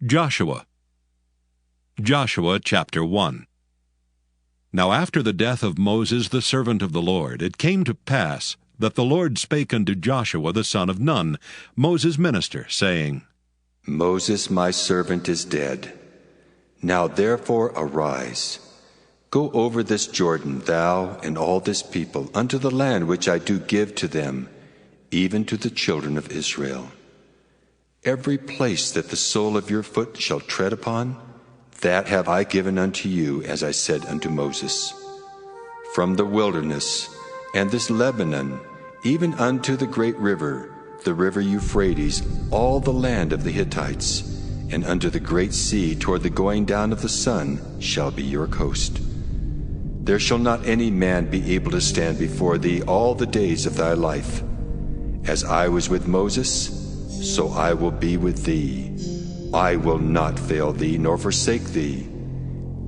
Joshua chapter 1. Now after the death of Moses the servant of the Lord, it came to pass that the Lord spake unto Joshua the son of Nun, Moses' minister, saying, Moses my servant is dead. Now therefore arise, go over this Jordan, thou and all this people, unto the land which I do give to them, even to the children of Israel. Every place that the sole of your foot shall tread upon, that have I given unto you, as I said unto Moses. From the wilderness and this Lebanon, even unto the great river, the river Euphrates, all the land of the Hittites, and unto the great sea toward the going down of the sun shall be your coast. There shall not any man be able to stand before thee all the days of thy life. As I was with Moses, so I will be with thee. I will not fail thee nor forsake thee.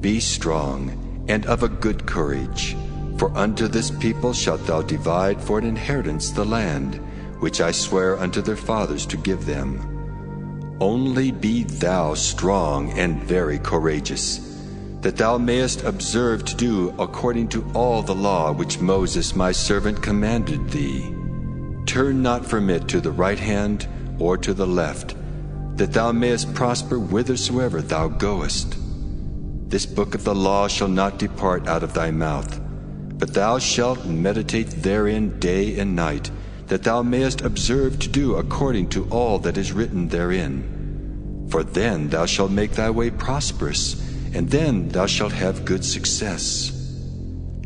Be strong and of a good courage, for unto this people shalt thou divide for an inheritance the land, which I swear unto their fathers to give them. Only be thou strong and very courageous, that thou mayest observe to do according to all the law which Moses my servant commanded thee. Turn not from it to the right hand or to the left, that thou mayest prosper whithersoever thou goest. This book of the law shall not depart out of thy mouth, but thou shalt meditate therein day and night, that thou mayest observe to do according to all that is written therein. For then thou shalt make thy way prosperous, and then thou shalt have good success.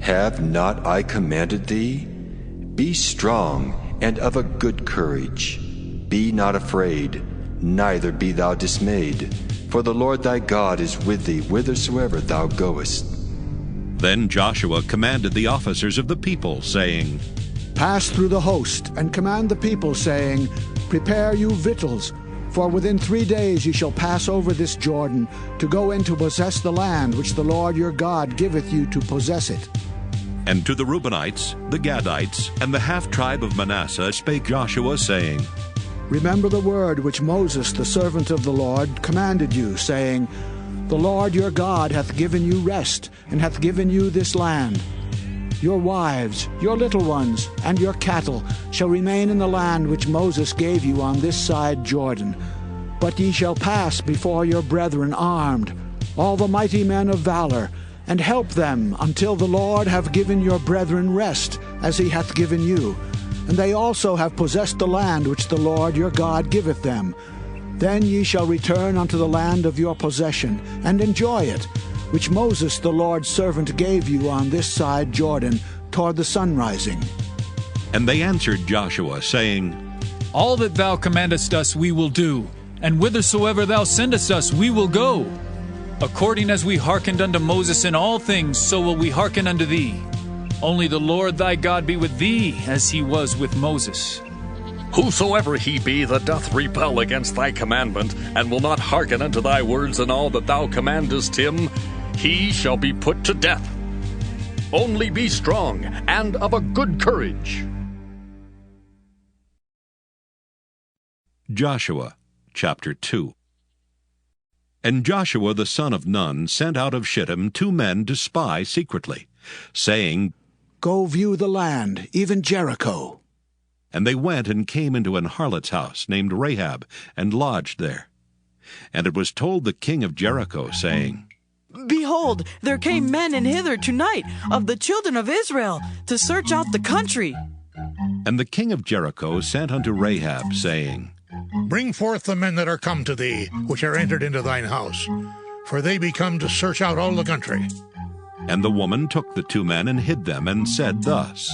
Have not I commanded thee? Be strong and of a good courage. Be not afraid, neither be thou dismayed, for the Lord thy God is with thee whithersoever thou goest. Then Joshua commanded the officers of the people, saying, Pass through the host, and command the people, saying, Prepare you victuals, for within 3 days ye shall pass over this Jordan, to go in to possess the land which the Lord your God giveth you to possess it. And to the Reubenites, the Gadites, and the half-tribe of Manasseh spake Joshua, saying, Remember the word which Moses the servant of the Lord commanded you, saying, The Lord your God hath given you rest, and hath given you this land. Your wives, your little ones, and your cattle shall remain in the land which Moses gave you on this side Jordan. But ye shall pass before your brethren armed, all the mighty men of valor, and help them until the Lord have given your brethren rest, as he hath given you. And they also have possessed the land which the Lord your God giveth them. Then ye shall return unto the land of your possession, and enjoy it, which Moses the Lord's servant gave you on this side Jordan, toward the sunrising. And they answered Joshua, saying, All that thou commandest us we will do, and whithersoever thou sendest us we will go. According as we hearkened unto Moses in all things, so will we hearken unto thee. Only the Lord thy God be with thee, as he was with Moses. Whosoever he be that doth rebel against thy commandment, and will not hearken unto thy words in all that thou commandest him, he shall be put to death. Only be strong and of a good courage. Joshua chapter 2. And Joshua the son of Nun sent out of Shittim 2 men to spy secretly, saying, Go view the land, even Jericho. And they went and came into an harlot's house named Rahab, and lodged there. And it was told the king of Jericho, saying, Behold, there came men in hither tonight of the children of Israel to search out the country. And the king of Jericho sent unto Rahab, saying, Bring forth the men that are come to thee, which are entered into thine house, for they be come to search out all the country. And the woman took the 2 men and hid them, and said thus,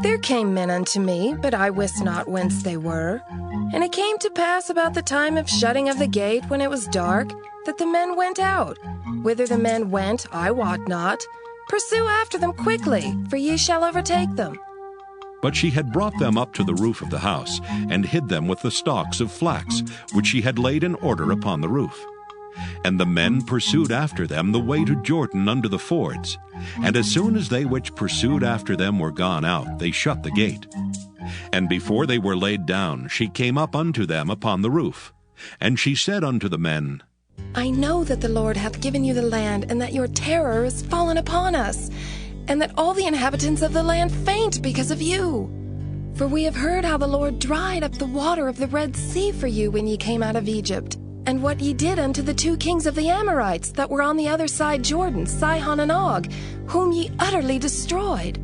There came men unto me, but I wist not whence they were. And it came to pass about the time of shutting of the gate, when it was dark, that the men went out. Whither the men went, I wot not. Pursue after them quickly, for ye shall overtake them. But she had brought them up to the roof of the house, and hid them with the stalks of flax, which she had laid in order upon the roof. And the men pursued after them the way to Jordan under the fords. And as soon as they which pursued after them were gone out, they shut the gate. And before they were laid down, she came up unto them upon the roof. And she said unto the men, I know that the Lord hath given you the land, and that your terror is fallen upon us, and that all the inhabitants of the land faint because of you. For we have heard how the Lord dried up the water of the Red Sea for you when ye came out of Egypt, and what ye did unto the 2 kings of the Amorites that were on the other side Jordan, Sihon and Og, whom ye utterly destroyed.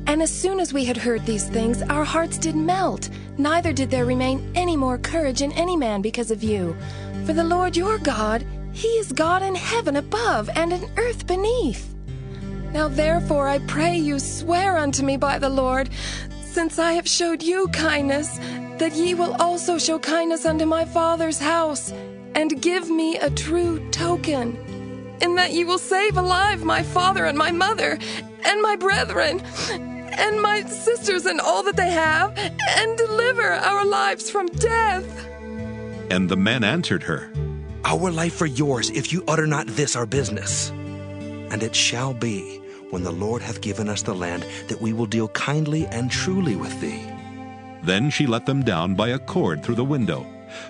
And as soon as we had heard these things, our hearts did melt, neither did there remain any more courage in any man because of you. For the Lord your God, he is God in heaven above and in earth beneath. Now therefore I pray you, swear unto me by the Lord, since I have showed you kindness, that ye will also show kindness unto my father's house, and give me a true token, in that ye will save alive my father and my mother, and my brethren, and my sisters and all that they have, and deliver our lives from death. And the men answered her, Our life for yours, if you utter not this our business. And it shall be, when the Lord hath given us the land, that we will deal kindly and truly with thee. Then she let them down by a cord through the window,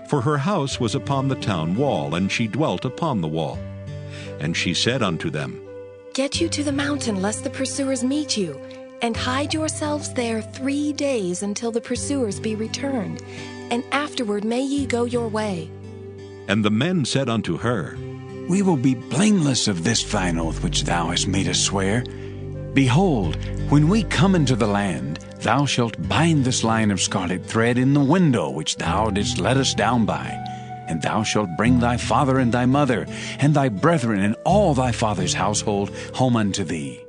for her house was upon the town wall, and she dwelt upon the wall. And she said unto them, Get you to the mountain, lest the pursuers meet you, and hide yourselves there 3 days until the pursuers be returned, and afterward may ye go your way. And the men said unto her, We will be blameless of this fine oath which thou hast made us swear. Behold, when we come into the land, thou shalt bind this line of scarlet thread in the window which thou didst let us down by, and thou shalt bring thy father and thy mother, and thy brethren and all thy father's household home unto thee.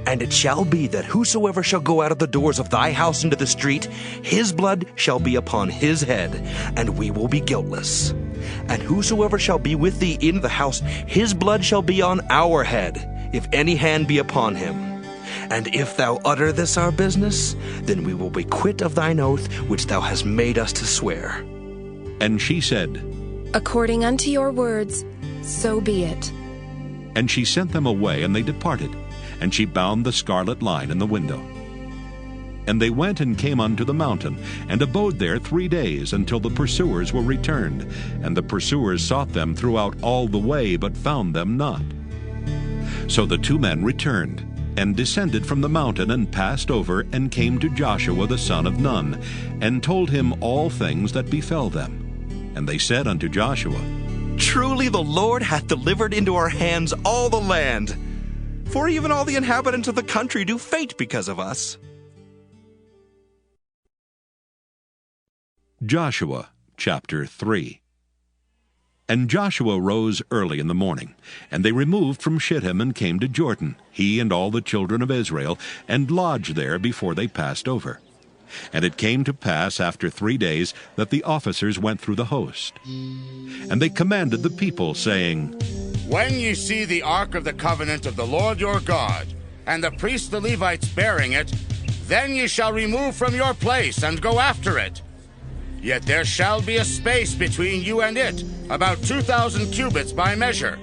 And it shall be that whosoever shall go out of the doors of thy house into the street, his blood shall be upon his head, and we will be guiltless. And whosoever shall be with thee in the house, his blood shall be on our head, if any hand be upon him. And if thou utter this our business, then we will be quit of thine oath which thou hast made us to swear. And she said, According unto your words, so be it. And she sent them away, and they departed. And she bound the scarlet line in the window. And they went and came unto the mountain, and abode there 3 days, until the pursuers were returned. And the pursuers sought them throughout all the way, but found them not. So the 2 men returned, and descended from the mountain, and passed over, and came to Joshua the son of Nun, and told him all things that befell them. And they said unto Joshua, Truly the Lord hath delivered into our hands all the land, for even all the inhabitants of the country do faint because of us. Joshua chapter 3. And Joshua rose early in the morning, and they removed from Shittim and came to Jordan, he and all the children of Israel, and lodged there before they passed over. And it came to pass after 3 days that the officers went through the host. And they commanded the people, saying, When ye see the ark of the covenant of the Lord your God, and the priests the Levites bearing it, then ye shall remove from your place, and go after it. Yet there shall be a space between you and it, about 2,000 cubits by measure.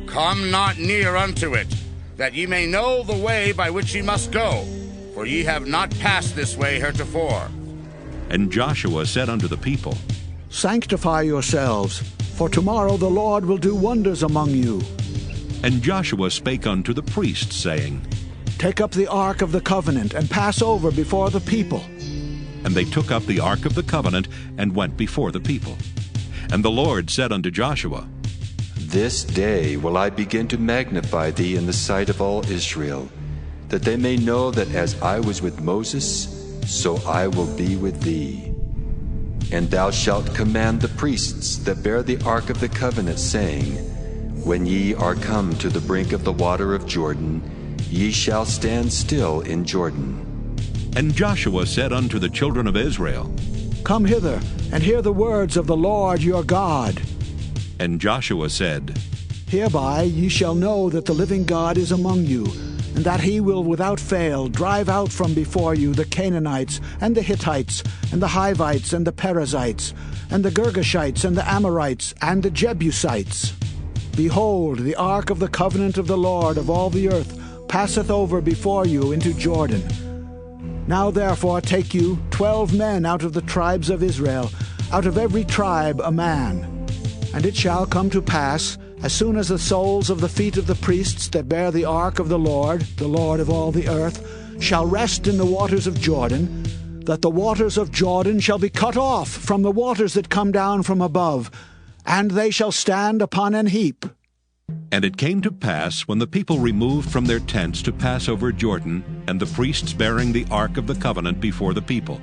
Come not near unto it, that ye may know the way by which ye must go, for ye have not passed this way heretofore. And Joshua said unto the people, Sanctify yourselves, for tomorrow the Lord will do wonders among you. And Joshua spake unto the priests, saying, Take up the ark of the covenant, and pass over before the people. And they took up the ark of the covenant, and went before the people. And the Lord said unto Joshua, This day will I begin to magnify thee in the sight of all Israel, that they may know that as I was with Moses, so I will be with thee. And thou shalt command the priests that bear the ark of the covenant, saying, When ye are come to the brink of the water of Jordan, ye shall stand still in Jordan. And Joshua said unto the children of Israel, Come hither, and hear the words of the Lord your God. And Joshua said, Hereby ye shall know that the living God is among you, and that he will without fail drive out from before you the Canaanites, and the Hittites, and the Hivites, and the Perizzites, and the Girgashites, and the Amorites, and the Jebusites. Behold, the ark of the covenant of the Lord of all the earth passeth over before you into Jordan. Now therefore take you 12 men out of the tribes of Israel, out of every tribe a man. And it shall come to pass, as soon as the soles of the feet of the priests that bear the ark of the Lord of all the earth, shall rest in the waters of Jordan, that the waters of Jordan shall be cut off from the waters that come down from above, and they shall stand upon an heap. And it came to pass, when the people removed from their tents to pass over Jordan, and the priests bearing the ark of the covenant before the people,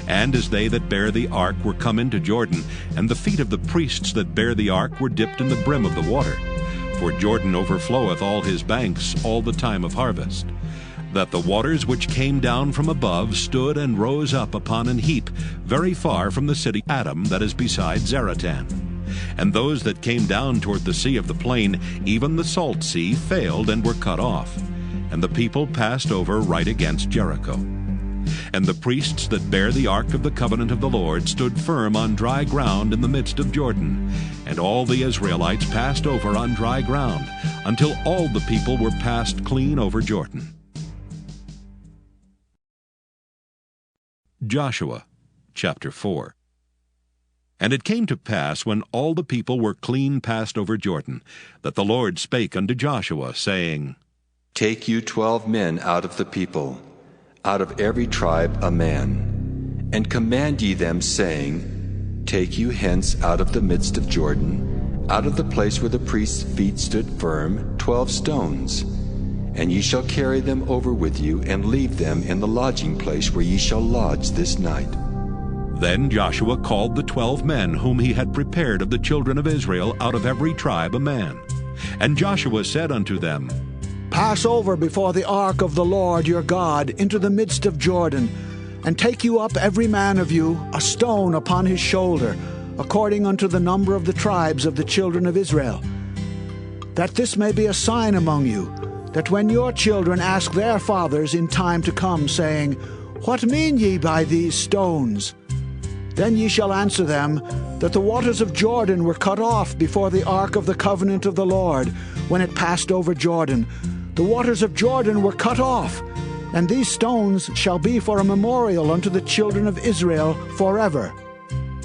and as they that bear the ark were come into Jordan, and the feet of the priests that bear the ark were dipped in the brim of the water, for Jordan overfloweth all his banks all the time of harvest, that the waters which came down from above stood and rose up upon an heap, very far from the city Adam that is beside Zaratan. And those that came down toward the sea of the plain, even the salt sea, failed and were cut off. And the people passed over right against Jericho. And the priests that bear the ark of the covenant of the Lord stood firm on dry ground in the midst of Jordan. And all the Israelites passed over on dry ground, until all the people were passed clean over Jordan. Joshua chapter 4. And it came to pass, when all the people were clean passed over Jordan, that the Lord spake unto Joshua, saying, Take you 12 men out of the people, out of every tribe a man, and command ye them, saying, Take you hence out of the midst of Jordan, out of the place where the priest's feet stood firm, 12 stones. And ye shall carry them over with you, and leave them in the lodging place where ye shall lodge this night. Then Joshua called the 12 men whom he had prepared of the children of Israel out of every tribe a man. And Joshua said unto them, Pass over before the ark of the Lord your God into the midst of Jordan, and take you up every man of you a stone upon his shoulder, according unto the number of the tribes of the children of Israel, that this may be a sign among you, that when your children ask their fathers in time to come, saying, What mean ye by these stones? Then ye shall answer them, that the waters of Jordan were cut off before the ark of the covenant of the Lord, when it passed over Jordan. The waters of Jordan were cut off, and these stones shall be for a memorial unto the children of Israel forever.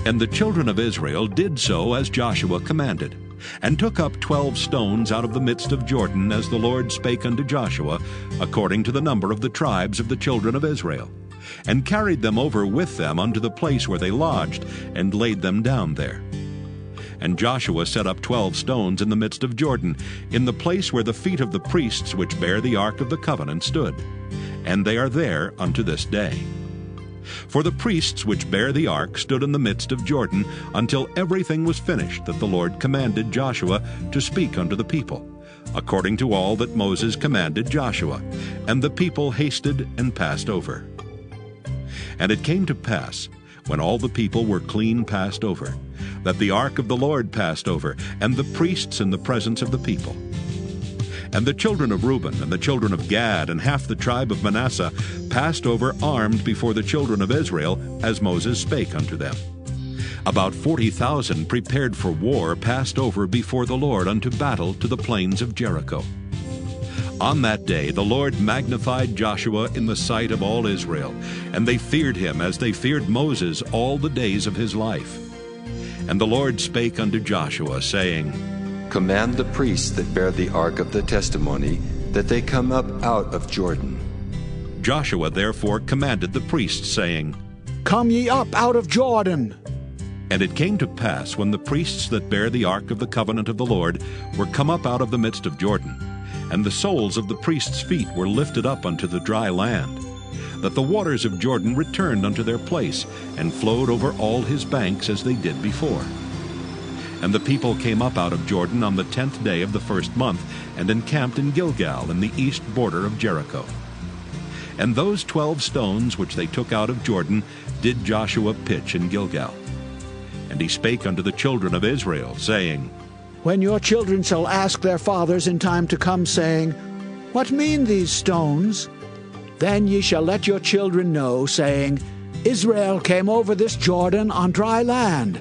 And the children of Israel did so as Joshua commanded, and took up 12 stones out of the midst of Jordan, as the Lord spake unto Joshua, according to the number of the tribes of the children of Israel, and carried them over with them unto the place where they lodged, and laid them down there. And Joshua set up 12 stones in the midst of Jordan, in the place where the feet of the priests which bear the ark of the covenant stood, and they are there unto this day. For the priests which bear the ark stood in the midst of Jordan, until everything was finished that the Lord commanded Joshua to speak unto the people, according to all that Moses commanded Joshua. And the people hasted and passed over. And it came to pass, when all the people were clean passed over, that the ark of the Lord passed over, and the priests in the presence of the people. And the children of Reuben and the children of Gad and half the tribe of Manasseh passed over armed before the children of Israel, as Moses spake unto them. About 40,000 prepared for war passed over before the Lord unto battle to the plains of Jericho. On that day the Lord magnified Joshua in the sight of all Israel, and they feared him as they feared Moses all the days of his life. And the Lord spake unto Joshua, saying, Command the priests that bear the ark of the testimony, that they come up out of Jordan. Joshua therefore commanded the priests, saying, Come ye up out of Jordan. And it came to pass, when the priests that bear the ark of the covenant of the Lord were come up out of the midst of Jordan, and the soles of the priests' feet were lifted up unto the dry land, that the waters of Jordan returned unto their place, and flowed over all his banks as they did before. And the people came up out of Jordan on the 10th day of the first month, and encamped in Gilgal in the east border of Jericho. And those 12 stones which they took out of Jordan did Joshua pitch in Gilgal. And he spake unto the children of Israel, saying, When your children shall ask their fathers in time to come, saying, What mean these stones? Then ye shall let your children know, saying, Israel came over this Jordan on dry land.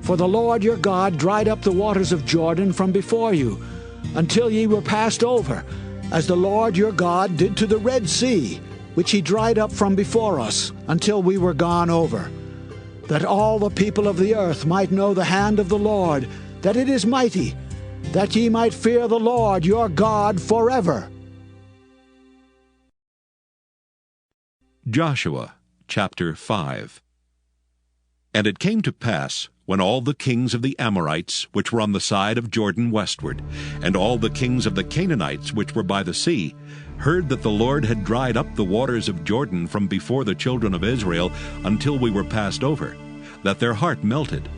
For the Lord your God dried up the waters of Jordan from before you, until ye were passed over, as the Lord your God did to the Red Sea, which he dried up from before us, until we were gone over. that all the people of the earth might know the hand of the Lord, that it is mighty, that ye might fear the Lord your God forever. Joshua chapter 5. And it came to pass, when all the kings of the Amorites, which were on the side of Jordan westward, and all the kings of the Canaanites, which were by the sea, heard that the Lord had dried up the waters of Jordan from before the children of Israel until we were passed over, that their heart melted,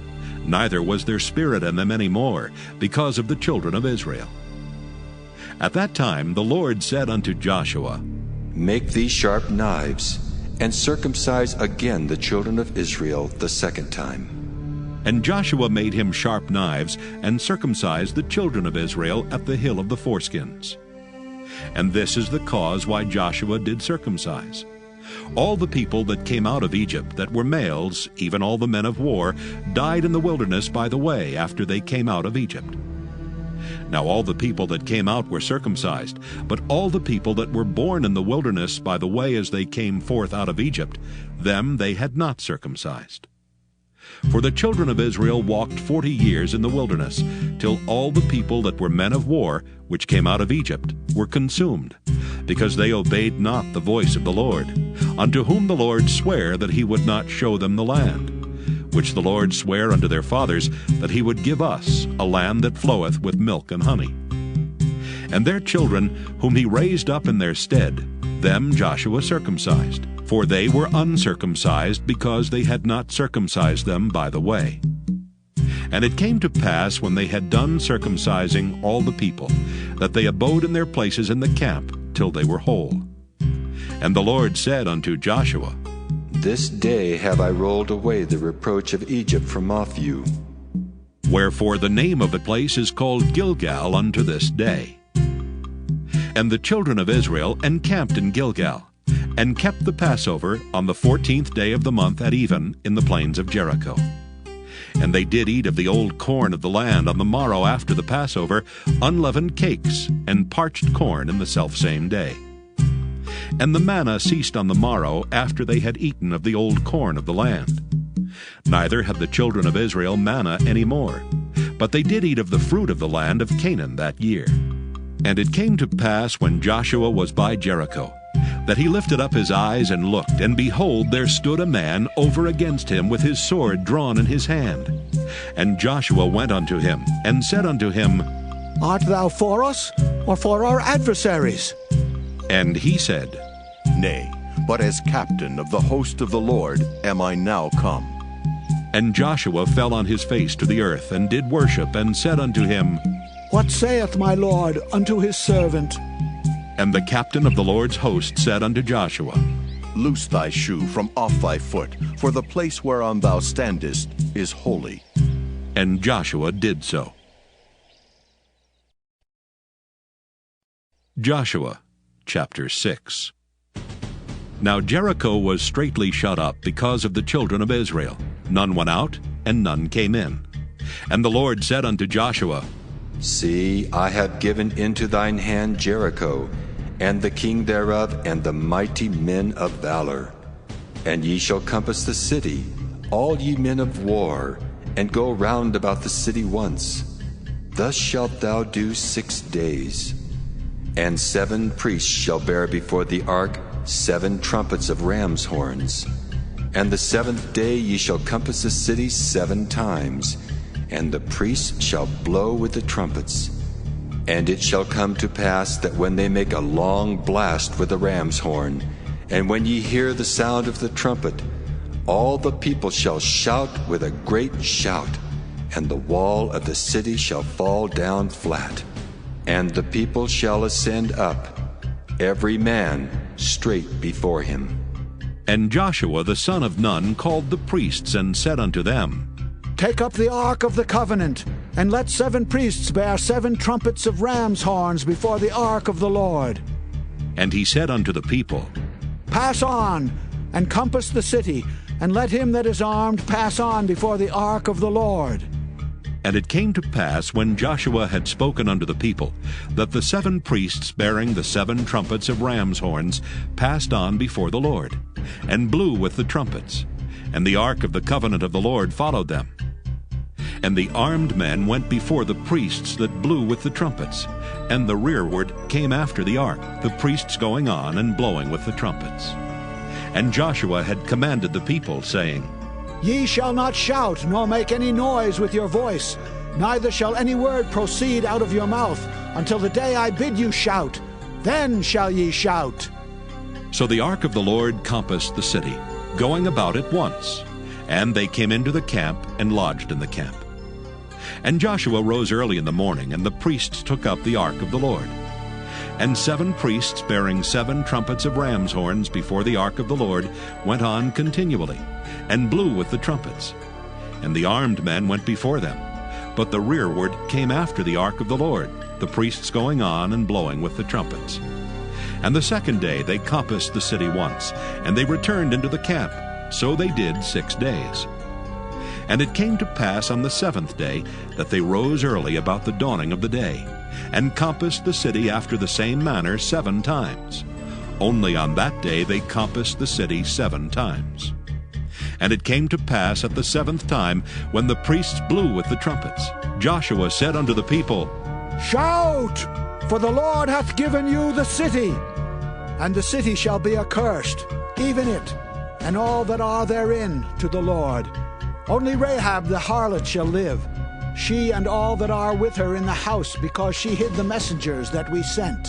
neither was there spirit in them any more, because of the children of Israel. At that time the Lord said unto Joshua, Make thee sharp knives, and circumcise again the children of Israel the second time. And Joshua made him sharp knives, and circumcised the children of Israel at the hill of the foreskins. And this is the cause why Joshua did circumcise. All the people that came out of Egypt that were males, even all the men of war, died in the wilderness by the way after they came out of Egypt. Now all the people that came out were circumcised, but all the people that were born in the wilderness by the way as they came forth out of Egypt, them they had not circumcised. For the children of Israel walked 40 years in the wilderness, till all the people that were men of war, which came out of Egypt, were consumed, because they obeyed not the voice of the Lord, unto whom the Lord sware that he would not show them the land, which the Lord sware unto their fathers, that he would give us a land that floweth with milk and honey. And their children, whom he raised up in their stead, them Joshua circumcised, for they were uncircumcised, because they had not circumcised them by the way. And it came to pass, when they had done circumcising all the people, that they abode in their places in the camp till they were whole. And the Lord said unto Joshua, This day have I rolled away the reproach of Egypt from off you. Wherefore the name of the place is called Gilgal unto this day. And the children of Israel encamped in Gilgal, and kept the Passover on the 14th day of the month at even in the plains of Jericho. And they did eat of the old corn of the land on the morrow after the Passover, unleavened cakes, and parched corn in the selfsame day. And the manna ceased on the morrow after they had eaten of the old corn of the land. Neither had the children of Israel manna any more, but they did eat of the fruit of the land of Canaan that year. And it came to pass, when Joshua was by Jericho, that he lifted up his eyes and looked, and behold, there stood a man over against him with his sword drawn in his hand. And Joshua went unto him, and said unto him, Art thou for us, or for our adversaries? And he said, Nay, but as captain of the host of the Lord am I now come. And Joshua fell on his face to the earth, and did worship, and said unto him, What saith my Lord unto his servant? And the captain of the Lord's host said unto Joshua, Loose thy shoe from off thy foot, for the place whereon thou standest is holy. And Joshua did so. Joshua chapter 6. Now Jericho was straitly shut up because of the children of Israel. None went out, and none came in. And the Lord said unto Joshua, See, I have given into thine hand Jericho, and the king thereof, and the mighty men of valor. And ye shall compass the city, all ye men of war, and go round about the city once. Thus shalt thou do 6 days. And 7 priests shall bear before the ark 7 trumpets of ram's horns. And the 7th day ye shall compass the city 7 times, and the priests shall blow with the trumpets. And it shall come to pass that when they make a long blast with the ram's horn, and when ye hear the sound of the trumpet, all the people shall shout with a great shout, and the wall of the city shall fall down flat. And the people shall ascend up, every man straight before him. And Joshua the son of Nun called the priests, and said unto them, Take up the ark of the covenant, and let 7 priests bear 7 trumpets of ram's horns before the ark of the Lord. And he said unto the people, Pass on, and compass the city, and let him that is armed pass on before the ark of the Lord. And it came to pass, when Joshua had spoken unto the people, that the 7 priests bearing the 7 trumpets of ram's horns passed on before the Lord, and blew with the trumpets. and the ark of the covenant of the Lord followed them. And the armed men went before the priests that blew with the trumpets, and the rearward came after the ark, the priests going on and blowing with the trumpets. And Joshua had commanded the people, saying, Ye shall not shout, nor make any noise with your voice, neither shall any word proceed out of your mouth, until the day I bid you shout. Then shall ye shout. So the ark of the Lord compassed the city, going about it once. And they came into the camp and lodged in the camp. And Joshua rose early in the morning, and the priests took up the ark of the Lord. And 7 priests bearing 7 trumpets of ram's horns before the ark of the Lord went on continually, and blew with the trumpets. And the armed men went before them, but the rearward came after the ark of the Lord, the priests going on and blowing with the trumpets. And the second day they compassed the city once, and they returned into the camp. So they did 6 days. And it came to pass on the 7th day that they rose early about the dawning of the day, and compassed the city after the same manner 7 times. Only on that day they compassed the city 7 times. And it came to pass at the 7th time, when the priests blew with the trumpets, Joshua said unto the people, Shout! For the Lord hath given you the city. And the city shall be accursed, even it, and all that are therein, to the Lord. Only Rahab the harlot shall live, she and all that are with her in the house, because she hid the messengers that we sent.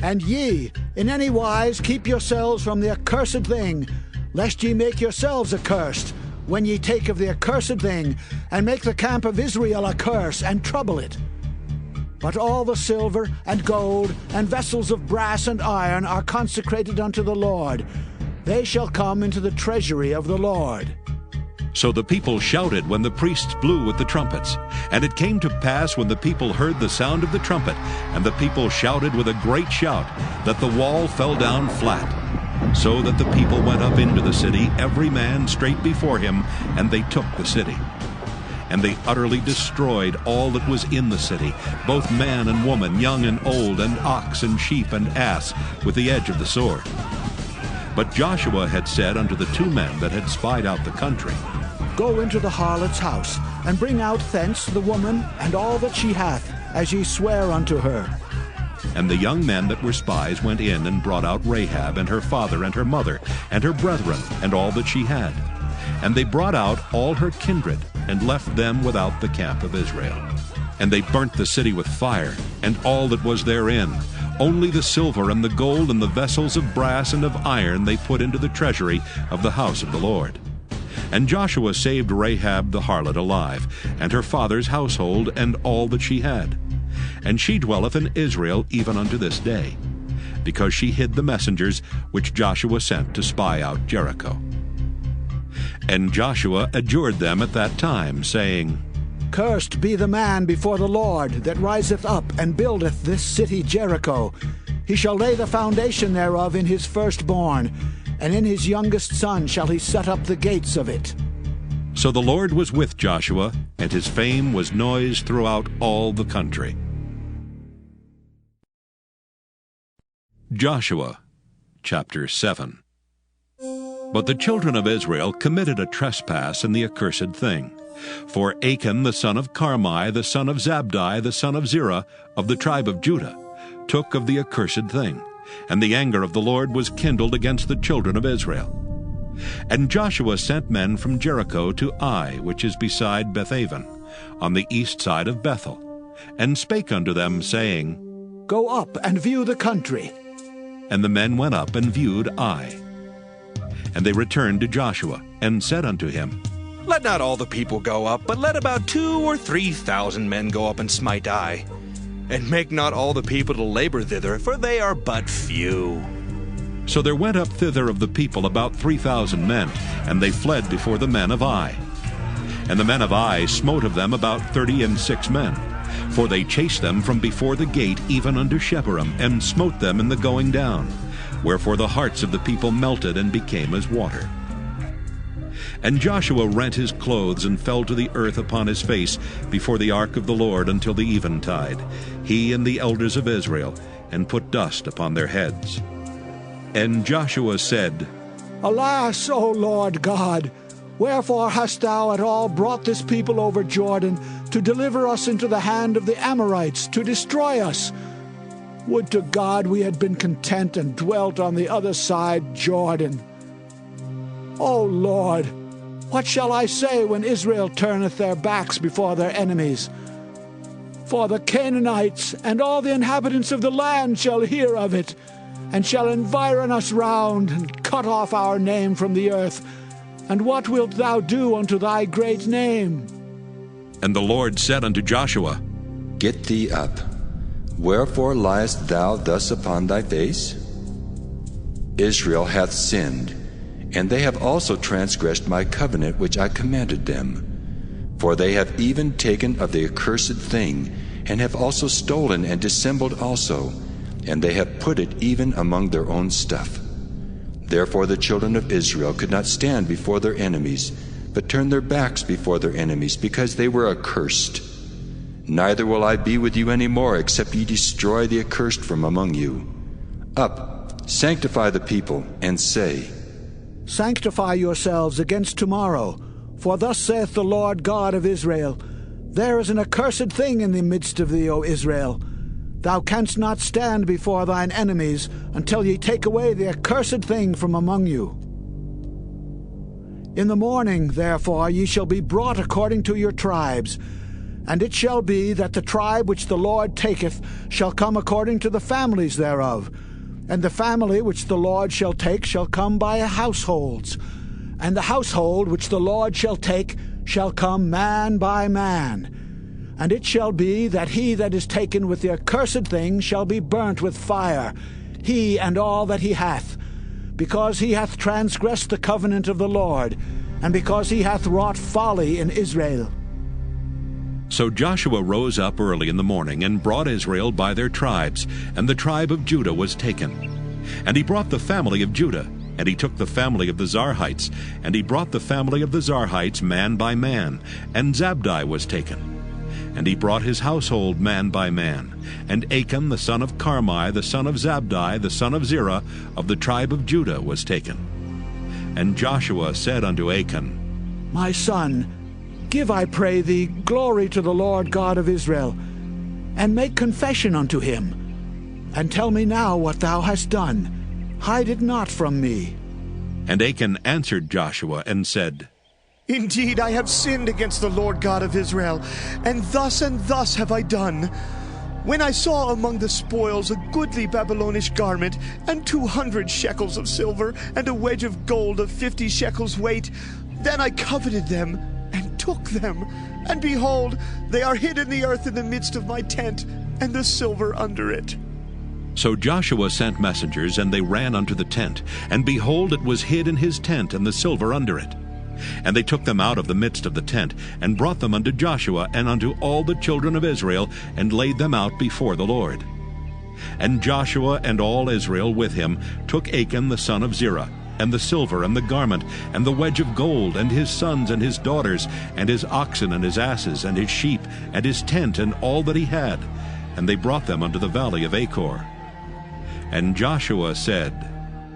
And ye, in any wise, keep yourselves from the accursed thing, lest ye make yourselves accursed, when ye take of the accursed thing, and make the camp of Israel a curse, and trouble it. But all the silver and gold and vessels of brass and iron are consecrated unto the Lord. They shall come into the treasury of the Lord. So the people shouted when the priests blew with the trumpets. And it came to pass, when the people heard the sound of the trumpet, and the people shouted with a great shout, that the wall fell down flat. So that the people went up into the city, every man straight before him, and they took the city. And they utterly destroyed all that was in the city, both man and woman, young and old, and ox and sheep and ass, with the edge of the sword. But Joshua had said unto the 2 men that had spied out the country, Go into the harlot's house, and bring out thence the woman and all that she hath, as ye swear unto her. And the young men that were spies went in and brought out Rahab and her father and her mother and her brethren and all that she had. And they brought out all her kindred, and left them without the camp of Israel. And they burnt the city with fire, and all that was therein. Only the silver and the gold and the vessels of brass and of iron they put into the treasury of the house of the Lord. And Joshua saved Rahab the harlot alive, and her father's household, and all that she had. And she dwelleth in Israel even unto this day, because she hid the messengers which Joshua sent to spy out Jericho. And Joshua adjured them at that time, saying, Cursed be the man before the Lord that riseth up and buildeth this city Jericho. He shall lay the foundation thereof in his firstborn, and in his youngest son shall he set up the gates of it. So the Lord was with Joshua, and his fame was noised throughout all the country. Joshua chapter 7. But the children of Israel committed a trespass in the accursed thing. For Achan the son of Carmi, the son of Zabdi, the son of Zerah, of the tribe of Judah, took of the accursed thing, and the anger of the Lord was kindled against the children of Israel. And Joshua sent men from Jericho to Ai, which is beside Bethaven, on the east side of Bethel, and spake unto them, saying, Go up and view the country. And the men went up and viewed Ai. And they returned to Joshua, and said unto him, Let not all the people go up, but let about 2,000 or 3,000 men go up and smite Ai. And make not all the people to labor thither, for they are but few. So there went up thither of the people about 3,000 men, and they fled before the men of Ai. And the men of Ai smote of them about 36 men, for they chased them from before the gate even unto Shebarim, and smote them in the going down. Wherefore the hearts of the people melted and became as water. And Joshua rent his clothes and fell to the earth upon his face before the ark of the Lord until the eventide, he and the elders of Israel, and put dust upon their heads. And Joshua said, Alas, O Lord God, wherefore hast thou at all brought this people over Jordan to deliver us into the hand of the Amorites, to destroy us? Would to God we had been content and dwelt on the other side Jordan. O Lord, what shall I say when Israel turneth their backs before their enemies? For the Canaanites and all the inhabitants of the land shall hear of it, and shall environ us round, and cut off our name from the earth. And what wilt thou do unto thy great name? And the Lord said unto Joshua, Get thee up. Wherefore liest thou thus upon thy face? Israel hath sinned, and they have also transgressed my covenant which I commanded them. For they have even taken of the accursed thing, and have also stolen and dissembled also, and they have put it even among their own stuff. Therefore the children of Israel could not stand before their enemies, but turned their backs before their enemies, because they were accursed. Neither will I be with you any more, except ye destroy the accursed from among you. Up, sanctify the people, and say, Sanctify yourselves against tomorrow, for thus saith the Lord God of Israel, There is an accursed thing in the midst of thee, O Israel. Thou canst not stand before thine enemies until ye take away the accursed thing from among you. In the morning, therefore, ye shall be brought according to your tribes. And it shall be that the tribe which the Lord taketh shall come according to the families thereof. And the family which the Lord shall take shall come by households. And the household which the Lord shall take shall come man by man. And it shall be that he that is taken with the accursed thing shall be burnt with fire, he and all that he hath, because he hath transgressed the covenant of the Lord, and because he hath wrought folly in Israel. So Joshua rose up early in the morning, and brought Israel by their tribes, and the tribe of Judah was taken. And he brought the family of Judah, and he took the family of the Zarhites, and he brought the family of the Zarhites man by man, and Zabdi was taken. And he brought his household man by man, and Achan the son of Carmi, the son of Zabdi, the son of Zerah, of the tribe of Judah was taken. And Joshua said unto Achan, My son, give, I pray thee, glory to the Lord God of Israel, and make confession unto him. And tell me now what thou hast done. Hide it not from me. And Achan answered Joshua and said, Indeed, I have sinned against the Lord God of Israel, and thus have I done. When I saw among the spoils a goodly Babylonish garment, and 200 shekels of silver, and a wedge of gold of 50 shekels weight, then I coveted them, and took them. And behold, they are hid in the earth in the midst of my tent, and the silver under it. So Joshua sent messengers, and they ran unto the tent, and behold, it was hid in his tent, and the silver under it. And they took them out of the midst of the tent, and brought them unto Joshua and unto all the children of Israel, and laid them out before the Lord. And Joshua and all Israel with him took Achan the son of Zerah, and the silver, and the garment, and the wedge of gold, and his sons and his daughters, and his oxen and his asses, and his sheep, and his tent, and all that he had. And they brought them unto the valley of Achor. And Joshua said,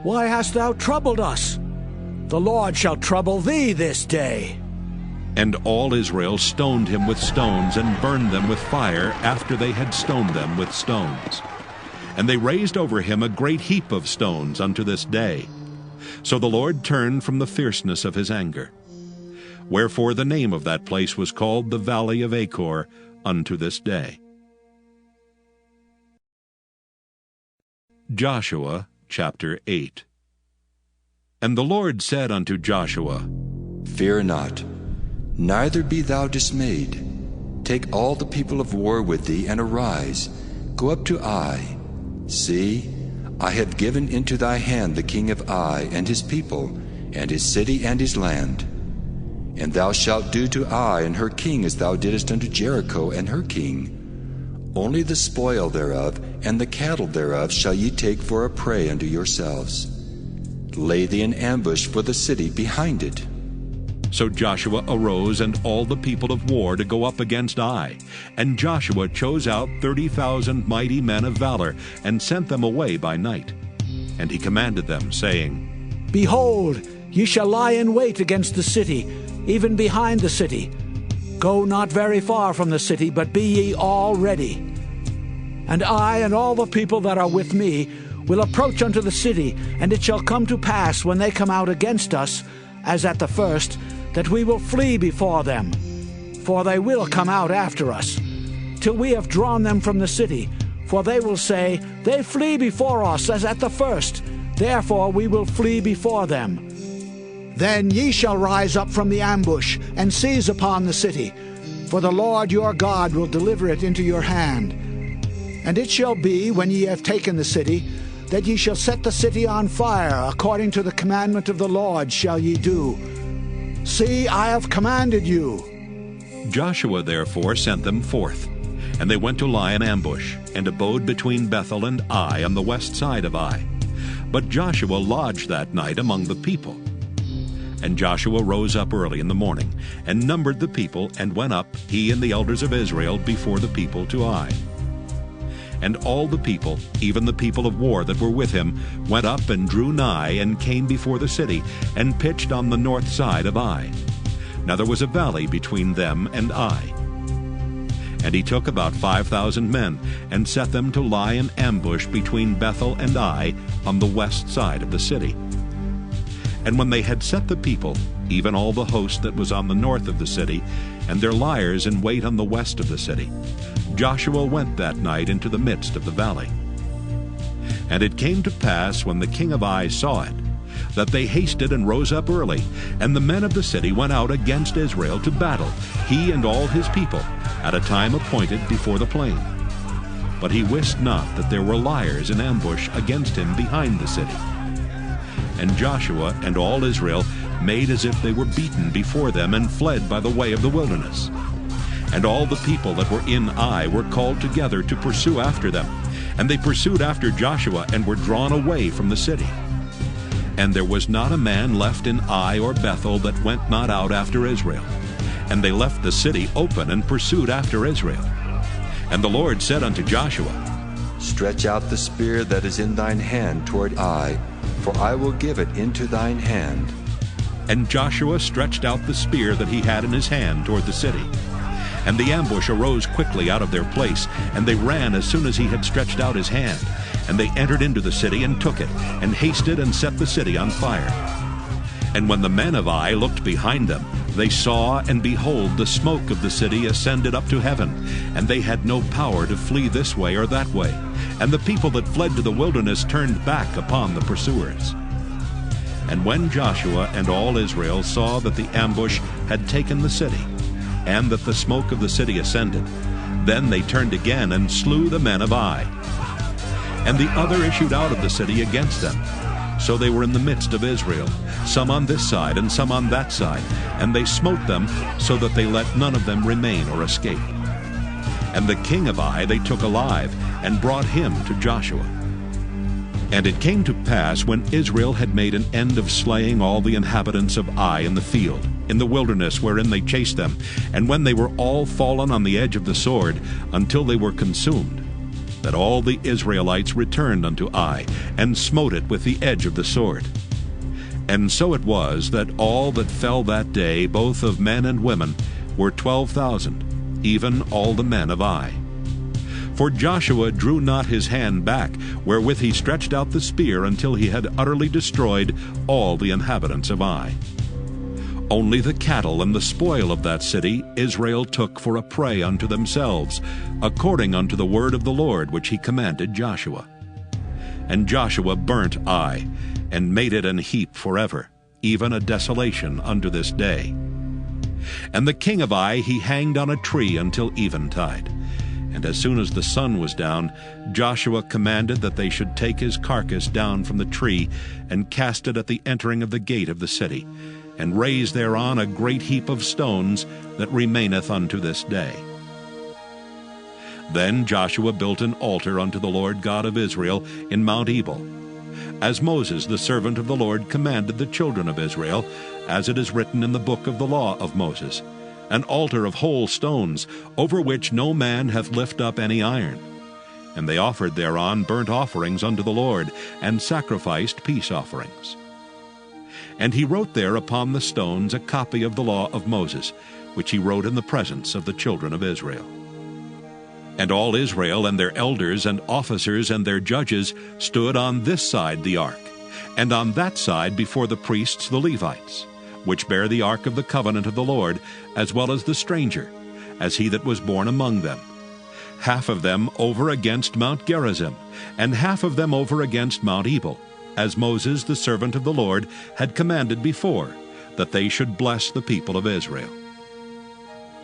Why hast thou troubled us? The Lord shall trouble thee this day. And all Israel stoned him with stones, and burned them with fire, after they had stoned them with stones. And they raised over him a great heap of stones unto this day. So the Lord turned from the fierceness of his anger. Wherefore the name of that place was called the Valley of Achor unto this day. Joshua chapter 8. And the Lord said unto Joshua, Fear not, neither be thou dismayed. Take all the people of war with thee, and arise, go up to Ai. See, I have given into thy hand the king of Ai, and his people, and his city, and his land. And thou shalt do to Ai and her king as thou didst unto Jericho and her king. Only the spoil thereof and the cattle thereof shall ye take for a prey unto yourselves. Lay thee in ambush for the city behind it. So Joshua arose, and all the people of war, to go up against Ai. And Joshua chose out 30,000 mighty men of valor, and sent them away by night. And he commanded them, saying, Behold, ye shall lie in wait against the city, even behind the city. Go not very far from the city, but be ye all ready. And I and all the people that are with me will approach unto the city, and it shall come to pass, when they come out against us, as at the first, that we will flee before them. For they will come out after us, till we have drawn them from the city. For they will say, They flee before us as at the first, therefore we will flee before them. Then ye shall rise up from the ambush, and seize upon the city, for the Lord your God will deliver it into your hand. And it shall be, when ye have taken the city, that ye shall set the city on fire, according to the commandment of the Lord shall ye do. See, I have commanded you. Joshua therefore sent them forth, and they went to lie in ambush, and abode between Bethel and Ai on the west side of Ai. But Joshua lodged that night among the people. And Joshua rose up early in the morning, and numbered the people, and went up, he and the elders of Israel, before the people to Ai. And all the people, even the people of war that were with him, went up and drew nigh, and came before the city, and pitched on the north side of Ai. Now there was a valley between them and Ai. And he took about 5,000 men, and set them to lie in ambush between Bethel and Ai on the west side of the city. And when they had set the people, even all the host that was on the north of the city, and their liers in wait on the west of the city, Joshua went that night into the midst of the valley. And it came to pass, when the king of Ai saw it, that they hasted and rose up early, and the men of the city went out against Israel to battle, he and all his people, at a time appointed before the plain. But he wist not that there were liers in ambush against him behind the city. And Joshua and all Israel made as if they were beaten before them, and fled by the way of the wilderness. And all the people that were in Ai were called together to pursue after them. And they pursued after Joshua, and were drawn away from the city. And there was not a man left in Ai or Bethel that went not out after Israel. And they left the city open, and pursued after Israel. And the Lord said unto Joshua, Stretch out the spear that is in thine hand toward Ai, for I will give it into thine hand. And Joshua stretched out the spear that he had in his hand toward the city. And the ambush arose quickly out of their place, and they ran as soon as he had stretched out his hand. And they entered into the city, and took it, and hasted and set the city on fire. And when the men of Ai looked behind them, they saw, and behold, the smoke of the city ascended up to heaven, and they had no power to flee this way or that way. And the people that fled to the wilderness turned back upon the pursuers. And when Joshua and all Israel saw that the ambush had taken the city, and that the smoke of the city ascended, then they turned again, and slew the men of Ai. And the other issued out of the city against them. So they were in the midst of Israel, some on this side and some on that side, and they smote them, so that they let none of them remain or escape. And the king of Ai they took alive, and brought him to Joshua. And it came to pass, when Israel had made an end of slaying all the inhabitants of Ai in the field, in the wilderness wherein they chased them, and when they were all fallen on the edge of the sword, until they were consumed, that all the Israelites returned unto Ai, and smote it with the edge of the sword. And so it was, that all that fell that day, both of men and women, were 12,000, even all the men of Ai. For Joshua drew not his hand back, wherewith he stretched out the spear, until he had utterly destroyed all the inhabitants of Ai. Only the cattle and the spoil of that city Israel took for a prey unto themselves, according unto the word of the Lord which he commanded Joshua. And Joshua burnt Ai, and made it an heap forever, even a desolation unto this day. And the king of Ai he hanged on a tree until eventide. And as soon as the sun was down, Joshua commanded that they should take his carcass down from the tree, and cast it at the entering of the gate of the city, and raise thereon a great heap of stones that remaineth unto this day. Then Joshua built an altar unto the Lord God of Israel in Mount Ebal, as Moses the servant of the Lord commanded the children of Israel, as it is written in the book of the law of Moses, an altar of whole stones, over which no man hath lift up any iron. And they offered thereon burnt offerings unto the Lord, and sacrificed peace offerings. And he wrote there upon the stones a copy of the law of Moses, which he wrote in the presence of the children of Israel. And all Israel and their elders and officers and their judges stood on this side the ark, and on that side before the priests the Levites, which bear the ark of the covenant of the Lord, as well as the stranger, as he that was born among them. Half of them over against Mount Gerizim, and half of them over against Mount Ebal, as Moses the servant of the Lord had commanded before, that they should bless the people of Israel.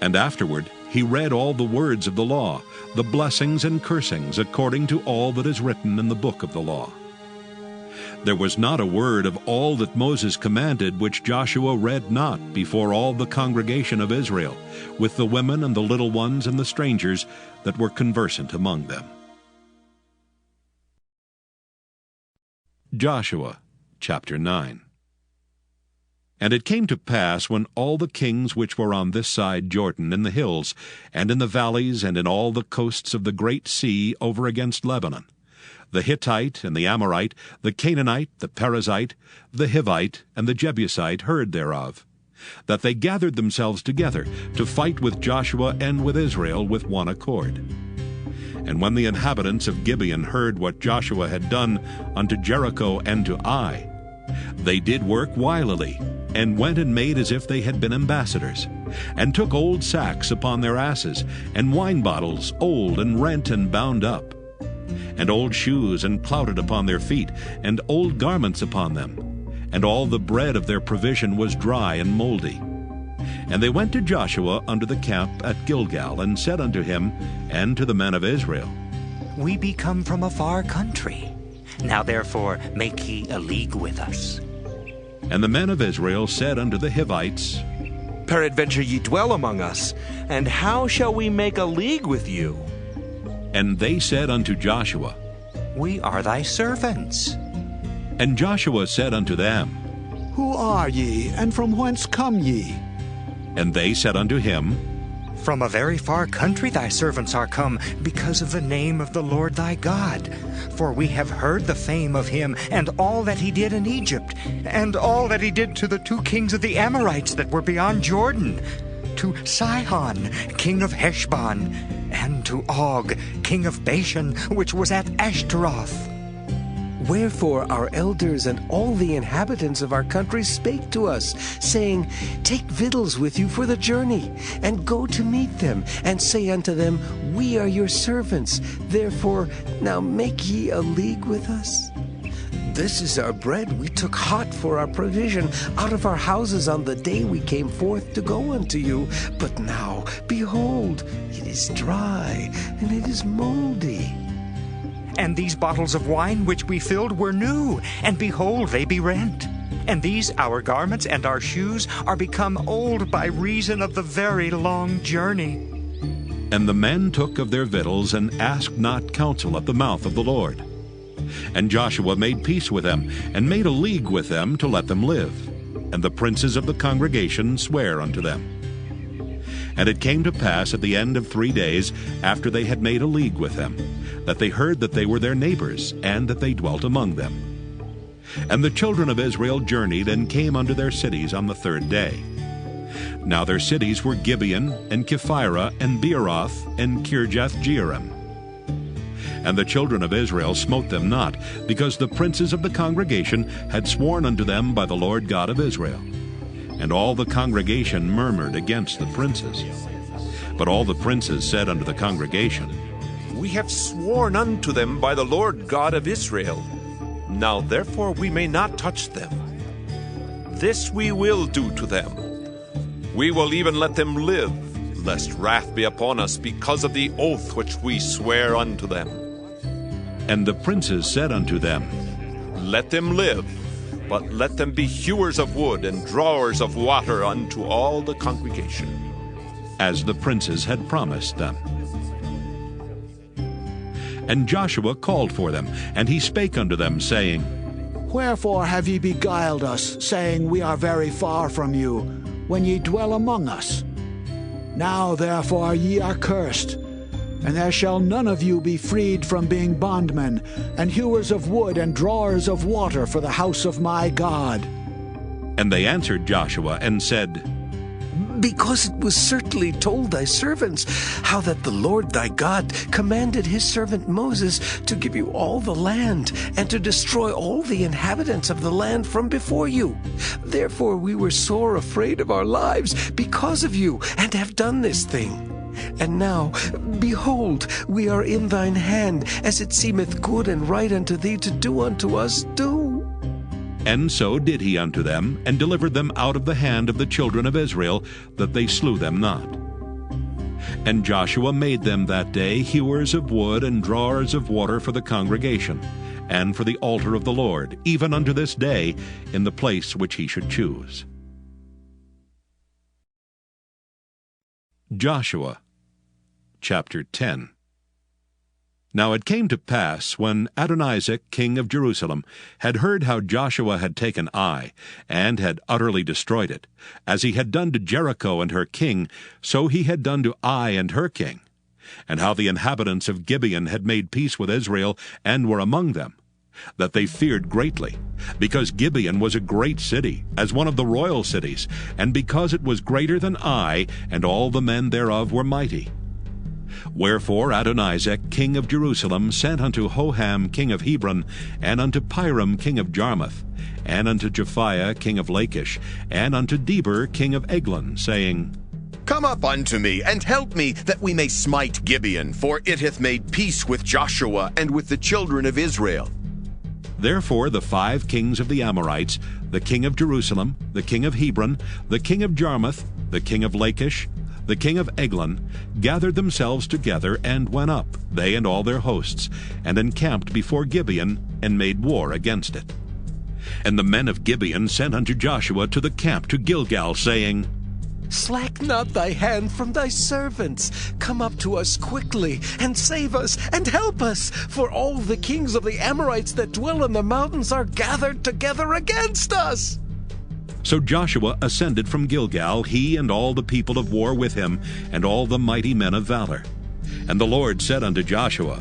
And afterward he read all the words of the law, the blessings and cursings, according to all that is written in the book of the law. There was not a word of all that Moses commanded which Joshua read not before all the congregation of Israel, with the women and the little ones and the strangers that were conversant among them. Joshua chapter 9. And it came to pass, when all the kings which were on this side Jordan, in the hills, and in the valleys, and in all the coasts of the great sea over against Lebanon, the Hittite and the Amorite, the Canaanite, the Perizzite, the Hivite, and the Jebusite heard thereof, that they gathered themselves together to fight with Joshua and with Israel with one accord. And when the inhabitants of Gibeon heard what Joshua had done unto Jericho and to Ai, they did work wilily, and went and made as if they had been ambassadors, and took old sacks upon their asses, and wine bottles old and rent and bound up, and old shoes and clouted upon their feet, and old garments upon them, and all the bread of their provision was dry and mouldy. And they went to Joshua unto the camp at Gilgal, and said unto him and to the men of Israel, We be come from a far country. Now therefore make ye a league with us. And the men of Israel said unto the Hivites, Peradventure ye dwell among us, and how shall we make a league with you? And they said unto Joshua, We are thy servants. And Joshua said unto them, Who are ye, and from whence come ye? And they said unto him, From a very far country thy servants are come, because of the name of the Lord thy God. For we have heard the fame of him, and all that he did in Egypt, and all that he did to the 2 kings of the Amorites that were beyond Jordan, to Sihon, king of Heshbon, and to Og, king of Bashan, which was at Ashtaroth. Wherefore our elders and all the inhabitants of our country spake to us, saying, Take victuals with you for the journey, and go to meet them, and say unto them, We are your servants, therefore now make ye a league with us. This is our bread we took hot for our provision out of our houses on the day we came forth to go unto you. But now, behold, it is dry, and it is mouldy. And these bottles of wine which we filled were new, and behold, they be rent. And these our garments and our shoes are become old by reason of the very long journey. And the men took of their victuals, and asked not counsel at the mouth of the Lord. And Joshua made peace with them, and made a league with them to let them live. And the princes of the congregation sware unto them. And it came to pass at the end of 3 days, after they had made a league with them, that they heard that they were their neighbors, and that they dwelt among them. And the children of Israel journeyed, and came unto their cities on the 3rd day. Now their cities were Gibeon, and Kephirah, and Beeroth, and Kirjath-jearim. And the children of Israel smote them not, because the princes of the congregation had sworn unto them by the Lord God of Israel. And all the congregation murmured against the princes. But all the princes said unto the congregation, We have sworn unto them by the Lord God of Israel. Now therefore we may not touch them. This we will do to them. We will even let them live, lest wrath be upon us because of the oath which we swear unto them. And the princes said unto them, Let them live, but let them be hewers of wood and drawers of water unto all the congregation, as the princes had promised them. And Joshua called for them, and he spake unto them, saying, Wherefore have ye beguiled us, saying, We are very far from you, when ye dwell among us? Now therefore ye are cursed, and there shall none of you be freed from being bondmen, and hewers of wood and drawers of water for the house of my God. And they answered Joshua and said, Because it was certainly told thy servants how that the Lord thy God commanded his servant Moses to give you all the land and to destroy all the inhabitants of the land from before you. Therefore we were sore afraid of our lives because of you, and have done this thing. And now, behold, we are in thine hand, as it seemeth good and right unto thee to do unto us, do. And so did he unto them, and delivered them out of the hand of the children of Israel, that they slew them not. And Joshua made them that day hewers of wood and drawers of water for the congregation, and for the altar of the Lord, even unto this day, in the place which he should choose. Joshua chapter 10. Now it came to pass, when Adonizek king of Jerusalem had heard how Joshua had taken Ai, and had utterly destroyed it, as he had done to Jericho and her king, so he had done to Ai and her king, and how the inhabitants of Gibeon had made peace with Israel, and were among them, that they feared greatly, because Gibeon was a great city, as one of the royal cities, and because it was greater than Ai, and all the men thereof were mighty. Wherefore Adonizek king of Jerusalem sent unto Hoham king of Hebron, and unto Piram king of Jarmuth, and unto Japhiah king of Lachish, and unto Deber king of Eglon, saying, Come up unto me, and help me, that we may smite Gibeon, for it hath made peace with Joshua and with the children of Israel. Therefore the 5 kings of the Amorites, the king of Jerusalem, the king of Hebron, the king of Jarmuth, the king of Lachish, the king of Eglon, gathered themselves together, and went up, they and all their hosts, and encamped before Gibeon, and made war against it. And the men of Gibeon sent unto Joshua to the camp to Gilgal, saying, Slack not thy hand from thy servants. Come up to us quickly, and save us, and help us, for all the kings of the Amorites that dwell in the mountains are gathered together against us. So Joshua ascended from Gilgal, he and all the people of war with him, and all the mighty men of valor. And the Lord said unto Joshua,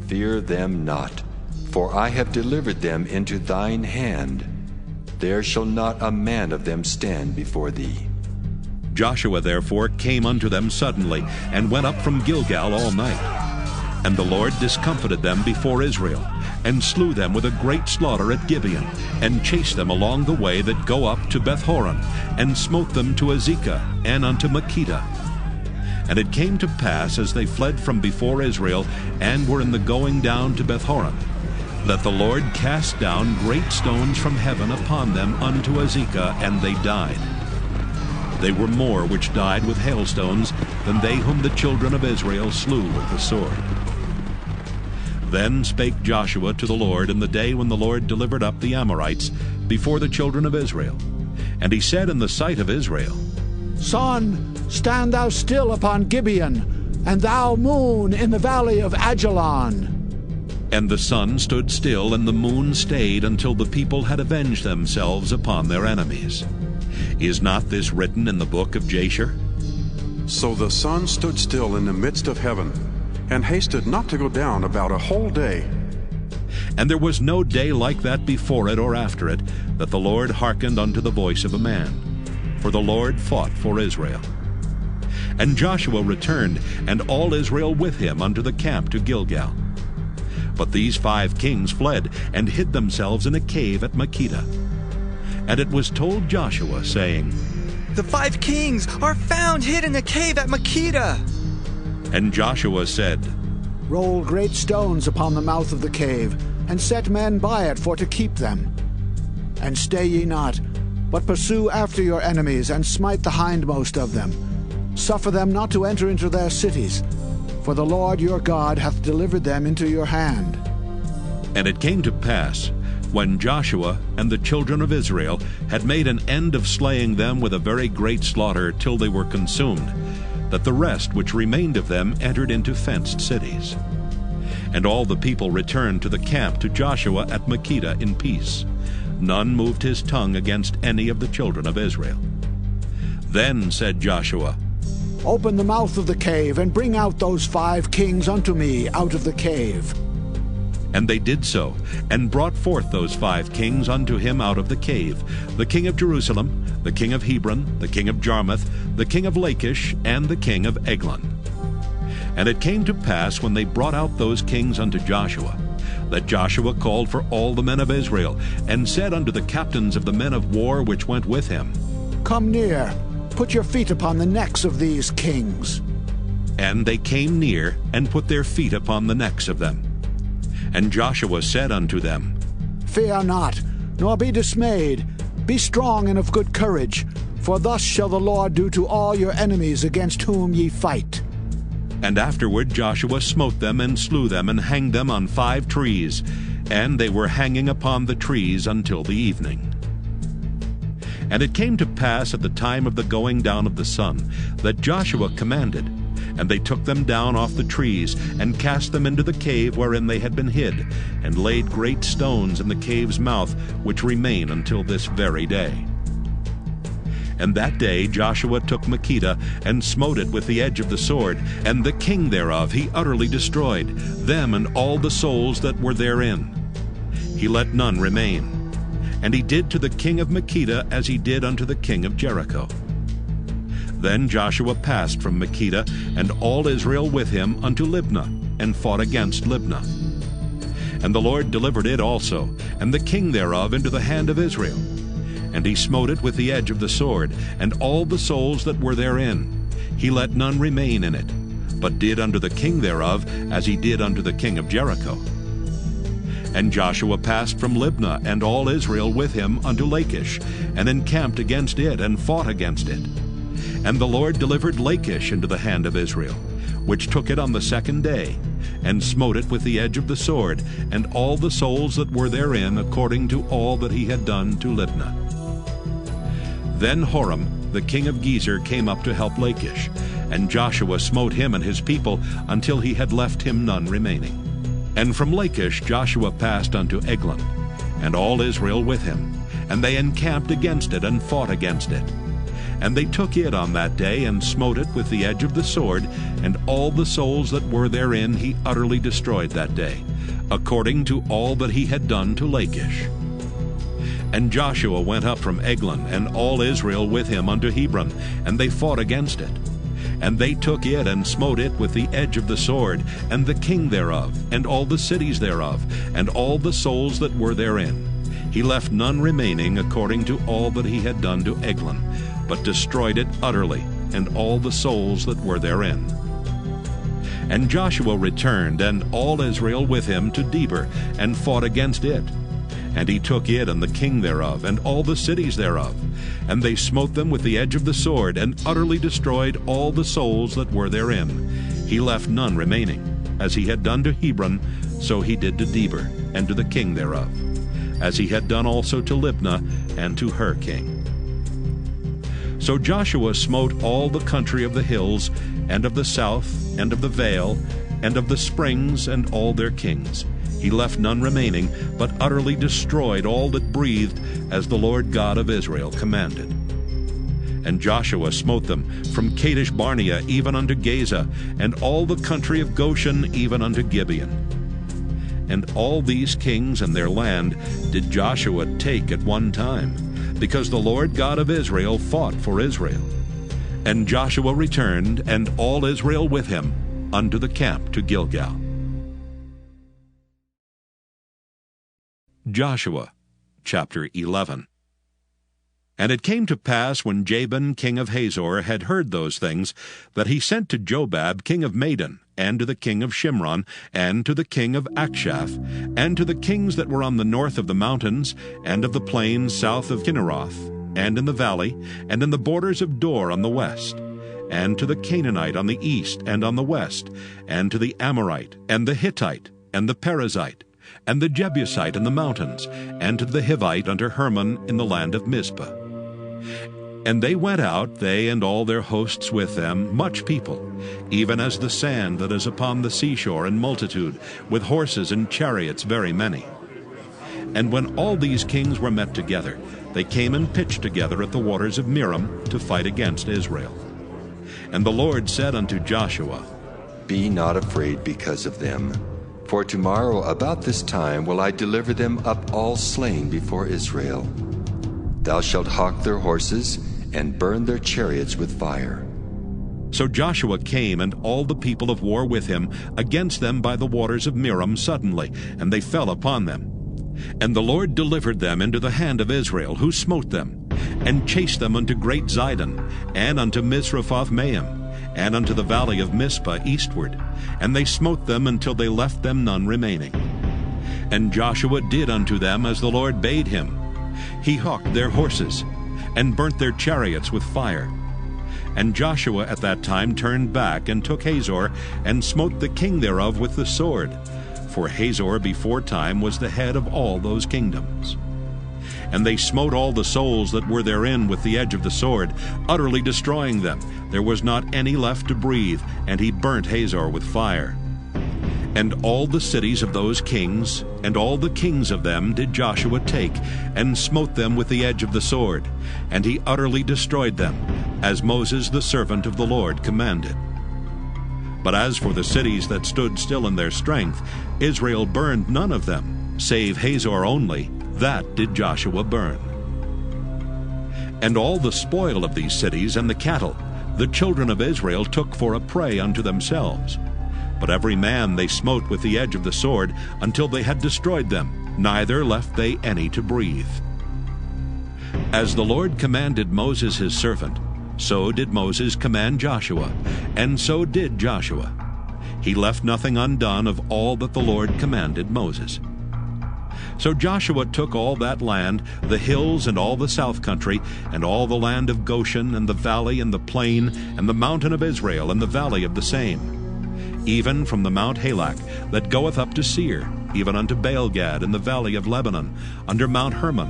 Fear them not, for I have delivered them into thine hand. There shall not a man of them stand before thee. Joshua therefore came unto them suddenly, and went up from Gilgal all night. And the Lord discomfited them before Israel, and slew them with a great slaughter at Gibeon, and chased them along the way that go up to Bethhoron, and smote them to Azekah, and unto Makkedah. And it came to pass, as they fled from before Israel, and were in the going down to Bethhoron, that the Lord cast down great stones from heaven upon them unto Azekah, and they died. They were more which died with hailstones than they whom the children of Israel slew with the sword. Then spake Joshua to the Lord in the day when the Lord delivered up the Amorites before the children of Israel. And he said in the sight of Israel, Sun, stand thou still upon Gibeon, and thou moon in the valley of Ajalon. And the sun stood still, and the moon stayed, until the people had avenged themselves upon their enemies. Is not this written in the book of Jasher? So the sun stood still in the midst of heaven, and hasted not to go down about a whole day. And there was no day like that before it or after it, that the Lord hearkened unto the voice of a man. For the Lord fought for Israel. And Joshua returned, and all Israel with him, unto the camp to Gilgal. But these 5 kings fled, and hid themselves in a cave at Makkedah. And it was told Joshua, saying, The 5 kings are found hid in a cave at Makkedah. And Joshua said, Roll great stones upon the mouth of the cave, and set men by it for to keep them. And stay ye not, but pursue after your enemies, and smite the hindmost of them. Suffer them not to enter into their cities, for the Lord your God hath delivered them into your hand. And it came to pass, when Joshua and the children of Israel had made an end of slaying them with a very great slaughter till they were consumed, that the rest which remained of them entered into fenced cities. And all the people returned to the camp to Joshua at Makkedah in peace. None moved his tongue against any of the children of Israel. Then said Joshua, Open the mouth of the cave, and bring out those 5 kings unto me out of the cave. And they did so, and brought forth those 5 kings unto him out of the cave, the king of Jerusalem, the king of Hebron, the king of Jarmuth, the king of Lachish, and the king of Eglon. And it came to pass, when they brought out those kings unto Joshua, that Joshua called for all the men of Israel, and said unto the captains of the men of war which went with him, Come near, put your feet upon the necks of these kings. And they came near, and put their feet upon the necks of them. And Joshua said unto them, Fear not, nor be dismayed. Be strong and of good courage, for thus shall the Lord do to all your enemies against whom ye fight. And afterward Joshua smote them, and slew them, and hanged them on 5 trees, and they were hanging upon the trees until the evening. And it came to pass at the time of the going down of the sun, that Joshua commanded, and they took them down off the trees, and cast them into the cave wherein they had been hid, and laid great stones in the cave's mouth, which remain until this very day. And that day Joshua took Makkedah, and smote it with the edge of the sword, and the king thereof he utterly destroyed, them and all the souls that were therein. He let none remain. And he did to the king of Makkedah as he did unto the king of Jericho. Then Joshua passed from Makkedah, and all Israel with him, unto Libnah, and fought against Libnah. And the Lord delivered it also, and the king thereof, into the hand of Israel. And he smote it with the edge of the sword, and all the souls that were therein. He let none remain in it, but did unto the king thereof as he did unto the king of Jericho. And Joshua passed from Libnah, and all Israel with him, unto Lachish, and encamped against it, and fought against it. And the Lord delivered Lachish into the hand of Israel, which took it on the 2nd day, and smote it with the edge of the sword, and all the souls that were therein, according to all that he had done to Libnah. Then Horam, the king of Gezer, came up to help Lachish, and Joshua smote him and his people until he had left him none remaining. And from Lachish Joshua passed unto Eglon, and all Israel with him, and they encamped against it, and fought against it. And they took it on that day, and smote it with the edge of the sword, and all the souls that were therein he utterly destroyed that day, according to all that he had done to Lachish. And Joshua went up from Eglon, and all Israel with him, unto Hebron, and they fought against it. And they took it, and smote it with the edge of the sword, and the king thereof, and all the cities thereof, and all the souls that were therein. He left none remaining, according to all that he had done to Eglon, but destroyed it utterly, and all the souls that were therein. And Joshua returned, and all Israel with him, to Debir, and fought against it. And he took it, and the king thereof, and all the cities thereof. And they smote them with the edge of the sword, and utterly destroyed all the souls that were therein. He left none remaining. As he had done to Hebron, so he did to Debir, and to the king thereof, as he had done also to Libnah, and to her king. So Joshua smote all the country of the hills, and of the south, and of the vale, and of the springs, and all their kings. He left none remaining, but utterly destroyed all that breathed, as the Lord God of Israel commanded. And Joshua smote them from Kadesh Barnea even unto Gaza, and all the country of Goshen even unto Gibeon. And all these kings and their land did Joshua take at one time, because the Lord God of Israel fought for Israel. And Joshua returned, and all Israel with him, unto the camp to Gilgal. Joshua chapter 11. And it came to pass, when Jabin king of Hazor had heard those things, that he sent to Jobab king of Madon, and to the king of Shimron, and to the king of Akshaph, and to the kings that were on the north of the mountains, and of the plains south of Kinneroth, and in the valley, and in the borders of Dor on the west, and to the Canaanite on the east and on the west, and to the Amorite, and the Hittite, and the Perizzite, and the Jebusite in the mountains, and to the Hivite under Hermon in the land of Mizpah. And they went out, they and all their hosts with them, much people, even as the sand that is upon the seashore in multitude, with horses and chariots very many. And when all these kings were met together, they came and pitched together at the waters of Merom to fight against Israel. And the Lord said unto Joshua, Be not afraid because of them, For tomorrow about this time will I deliver them up all slain before Israel. Thou shalt hawk their horses, and burn their chariots with fire. So Joshua came, and all the people of war with him, against them by the waters of Merom suddenly, and they fell upon them. And the Lord delivered them into the hand of Israel, who smote them, and chased them unto great Zidon, and unto Misrephoth-Maim, and unto the valley of Mizpah eastward, and they smote them until they left them none remaining. And Joshua did unto them as the Lord bade him. He hawked their horses, and burnt their chariots with fire. And Joshua at that time turned back, and took Hazor, and smote the king thereof with the sword. For Hazor beforetime was the head of all those kingdoms. And they smote all the souls that were therein with the edge of the sword, utterly destroying them. There was not any left to breathe, and he burnt Hazor with fire. And all the cities of those kings, and all the kings of them did Joshua take, and smote them with the edge of the sword, and he utterly destroyed them, as Moses the servant of the Lord commanded. But as for the cities that stood still in their strength, Israel burned none of them, save Hazor only, that did Joshua burn. And all the spoil of these cities and the cattle, the children of Israel took for a prey unto themselves. But every man they smote with the edge of the sword, until they had destroyed them, neither left they any to breathe. As the Lord commanded Moses his servant, so did Moses command Joshua, and so did Joshua. He left nothing undone of all that the Lord commanded Moses. So Joshua took all that land, the hills and all the south country, and all the land of Goshen, and the valley and the plain, and the mountain of Israel, and the valley of the same, even from the Mount Halak that goeth up to Seir, even unto Baalgad in the valley of Lebanon, under Mount Hermon.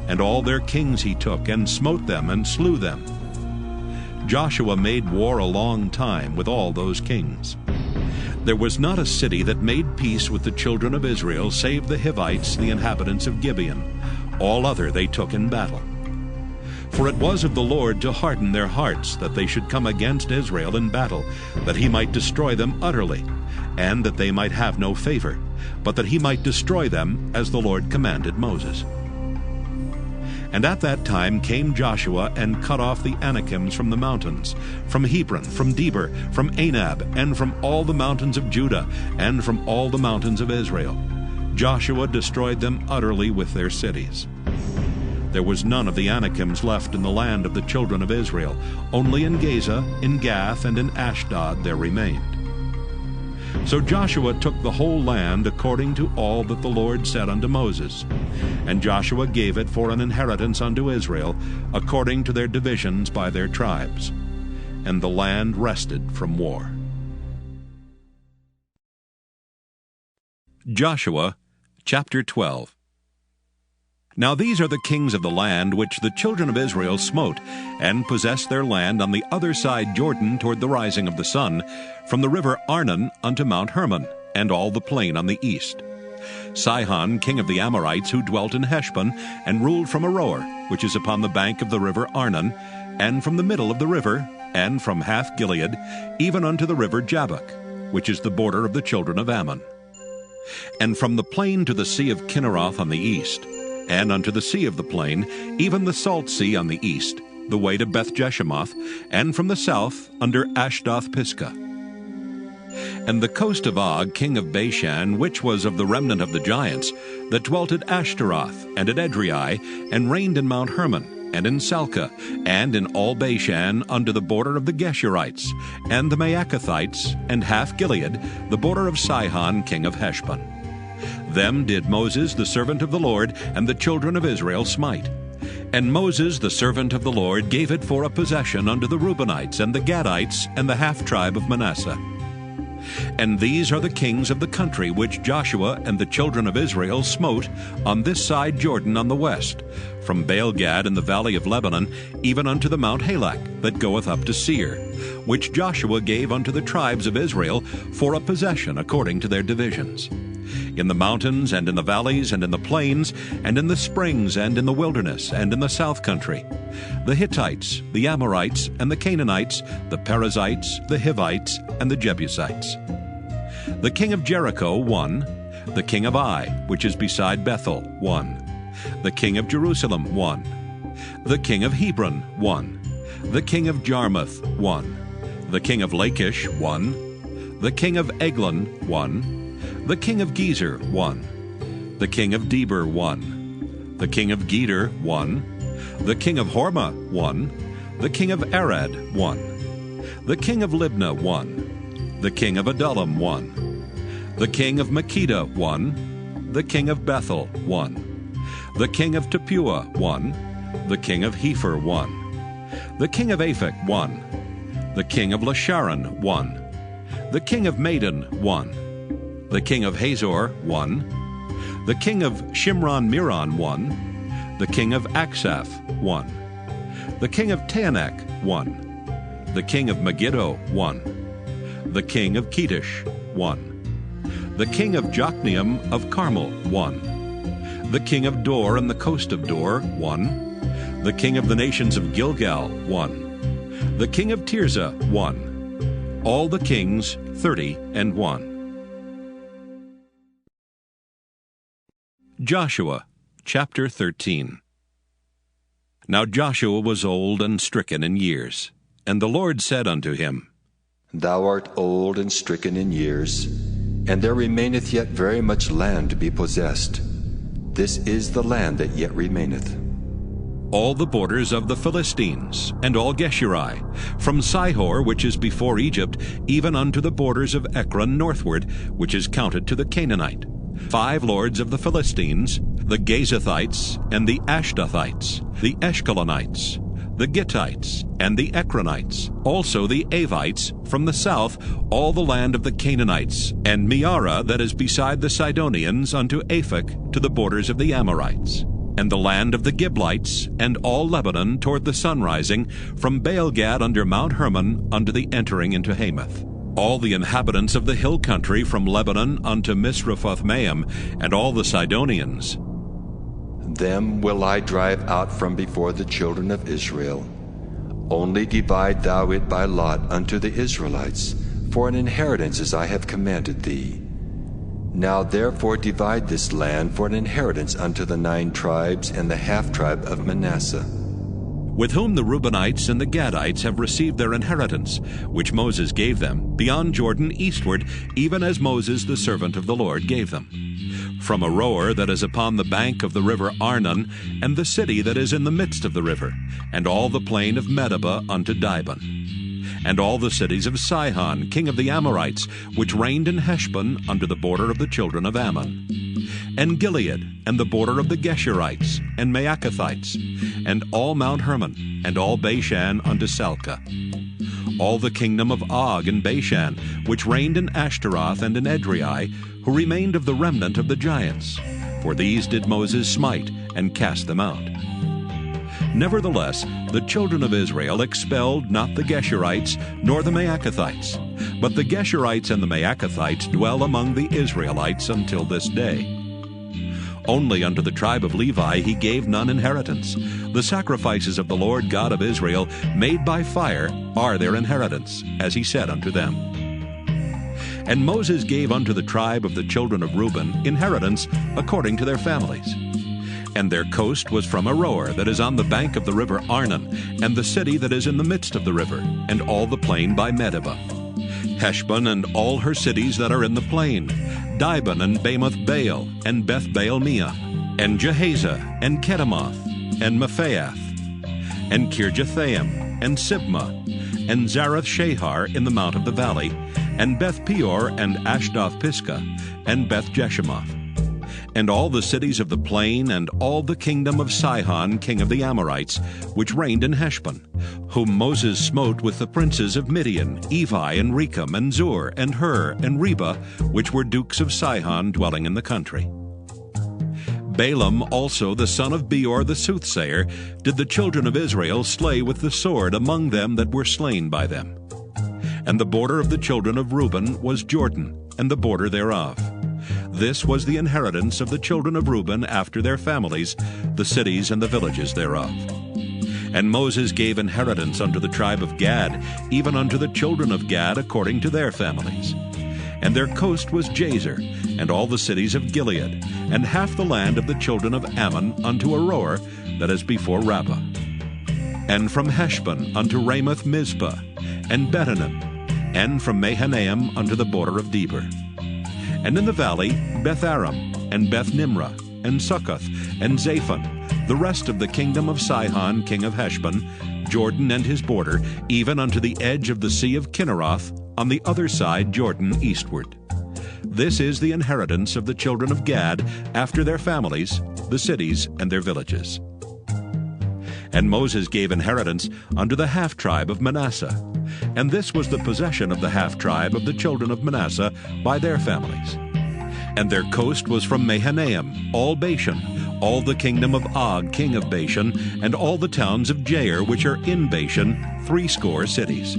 And all their kings he took, and smote them, and slew them. Joshua made war a long time with all those kings. There was not a city that made peace with the children of Israel, save the Hivites, the inhabitants of Gibeon. All other they took in battle. For it was of the Lord to harden their hearts, that they should come against Israel in battle, that he might destroy them utterly, and that they might have no favor, but that he might destroy them, as the Lord commanded Moses. And at that time came Joshua, and cut off the Anakims from the mountains, from Hebron, from Debir, from Anab, and from all the mountains of Judah, and from all the mountains of Israel. Joshua destroyed them utterly with their cities. There was none of the Anakims left in the land of the children of Israel. Only in Gaza, in Gath, and in Ashdod there remained. So Joshua took the whole land according to all that the Lord said unto Moses. And Joshua gave it for an inheritance unto Israel, according to their divisions by their tribes. And the land rested from war. Joshua chapter 12. Now these are the kings of the land which the children of Israel smote, and possessed their land on the other side Jordan toward the rising of the sun, from the river Arnon unto Mount Hermon, and all the plain on the east. Sihon, king of the Amorites, who dwelt in Heshbon, and ruled from Aroer, which is upon the bank of the river Arnon, and from the middle of the river, and from Hath-Gilead, even unto the river Jabbok, which is the border of the children of Ammon. And from the plain to the sea of Kinneroth on the east, and unto the sea of the plain, even the salt sea on the east, the way to Beth-Jeshemoth, and from the south under Ashdoth-Pisgah. And the coast of Og, king of Bashan, which was of the remnant of the giants, that dwelt at Ashtaroth, and at Edrei, and reigned in Mount Hermon, and in Salcah, and in all Bashan, under the border of the Geshurites, and the Maacathites, and Hath-Gilead, the border of Sihon, king of Heshbon. Them did Moses the servant of the Lord and the children of Israel smite. And Moses the servant of the Lord gave it for a possession unto the Reubenites and the Gadites and the half-tribe of Manasseh. And these are the kings of the country which Joshua and the children of Israel smote on this side Jordan on the west, from Baalgad in the valley of Lebanon, even unto the Mount Halak that goeth up to Seir, which Joshua gave unto the tribes of Israel for a possession according to their divisions. In the mountains, and in the valleys, and in the plains, and in the springs, and in the wilderness, and in the south country, the Hittites, the Amorites, and the Canaanites, the Perizzites, the Hivites, and the Jebusites. The king of Jericho, 1. The king of Ai, which is beside Bethel, 1. The king of Jerusalem, 1. The king of Hebron, 1. The king of Jarmuth, 1. The king of Lachish, 1. The king of Eglon, 1. The king of Gezer, 1. The king of Deber, 1. The king of Geder, 1. The king of Hormah, 1. The king of Arad, 1. The king of Libnah, 1. The king of Adullam, 1. The king of Makkedah, 1. The king of Bethel, 1. The king of Tappuah, 1. The king of Hepher, 1. The king of Aphek, 1. The king of Lasharon, 1. The king of Madon, 1. The king of Hazor, 1. The king of Shimron-Meron, 1. The king of Aksaph, 1. The king of Taanach, 1. The king of Megiddo, 1. The king of Kedesh, 1. The king of Jokneam of Carmel, 1. The king of Dor and the coast of Dor, 1. The king of the nations of Gilgal, 1. The king of Tirzah, 1. All the kings, 30-1. Joshua, chapter 13. Now Joshua was old and stricken in years, and the Lord said unto him, Thou art old and stricken in years, and there remaineth yet very much land to be possessed. This is the land that yet remaineth. All the borders of the Philistines, and all Geshuri, from Sihor, which is before Egypt, even unto the borders of Ekron northward, which is counted to the Canaanite. 5 lords of the Philistines, the Gazathites, and the Ashdothites, the Eshkelonites, the Gittites, and the Ekronites, also the Avites, from the south, all the land of the Canaanites, and Meara that is beside the Sidonians unto Aphek, to the borders of the Amorites, and the land of the Giblites, and all Lebanon toward the sunrising, from Baal-Gad under Mount Hermon unto the entering into Hamath. All the inhabitants of the hill country from Lebanon unto Misrephoth-Maim, and all the Sidonians. Them will I drive out from before the children of Israel. Only divide thou it by lot unto the Israelites, for an inheritance as I have commanded thee. Now therefore divide this land for an inheritance unto the 9 tribes and the half-tribe of Manasseh, with whom the Reubenites and the Gadites have received their inheritance, which Moses gave them, beyond Jordan eastward, even as Moses the servant of the Lord gave them. From Aroer that is upon the bank of the river Arnon, and the city that is in the midst of the river, and all the plain of Medeba unto Dibon, and all the cities of Sihon, king of the Amorites, which reigned in Heshbon under the border of the children of Ammon, and Gilead, and the border of the Geshurites, and Maacathites, and all Mount Hermon, and all Bashan unto Salcah, all the kingdom of Og and Bashan, which reigned in Ashtaroth and in Edrei, who remained of the remnant of the giants. For these did Moses smite, and cast them out. Nevertheless, the children of Israel expelled not the Geshurites, nor the Maacathites, but the Geshurites and the Maacathites dwell among the Israelites until this day. Only unto the tribe of Levi he gave none inheritance. The sacrifices of the Lord God of Israel, made by fire, are their inheritance, as he said unto them. And Moses gave unto the tribe of the children of Reuben inheritance according to their families. And their coast was from Aroer that is on the bank of the river Arnon, and the city that is in the midst of the river, and all the plain by Medeba, Heshbon and all her cities that are in the plain, Dibon and Bamoth Baal, and Beth Baal-meah, and Jehaza, and Kedemoth, and Mephaath, and Kirjathaim, and Sibmah, and Zarath-Shahar in the mount of the valley, and Beth Peor, and Ashdoth-Pisgah, and Beth Jeshemoth, and all the cities of the plain, and all the kingdom of Sihon king of the Amorites, which reigned in Heshbon, whom Moses smote with the princes of Midian, Evi, and Recham, and Zur, and Hur, and Reba, which were dukes of Sihon dwelling in the country. Balaam also the son of Beor the soothsayer did the children of Israel slay with the sword among them that were slain by them. And the border of the children of Reuben was Jordan, and the border thereof. This was the inheritance of the children of Reuben after their families, the cities and the villages thereof. And Moses gave inheritance unto the tribe of Gad, even unto the children of Gad according to their families. And their coast was Jazer, and all the cities of Gilead, and half the land of the children of Ammon unto Aroer, that is before Rabbah. And from Heshbon unto Ramoth Mizpah, and Betanim, and from Mahanaim unto the border of Debir. And in the valley Beth-aram, and Beth-nimrah, and Succoth, and Zaphon, the rest of the kingdom of Sihon king of Heshbon, Jordan and his border, even unto the edge of the sea of Kinneroth, on the other side Jordan eastward. This is the inheritance of the children of Gad after their families, the cities and their villages. And Moses gave inheritance unto the half-tribe of Manasseh, and this was the possession of the half-tribe of the children of Manasseh by their families. And their coast was from Mahanaim, all Bashan, all the kingdom of Og king of Bashan, and all the towns of Jair which are in Bashan, 80 cities.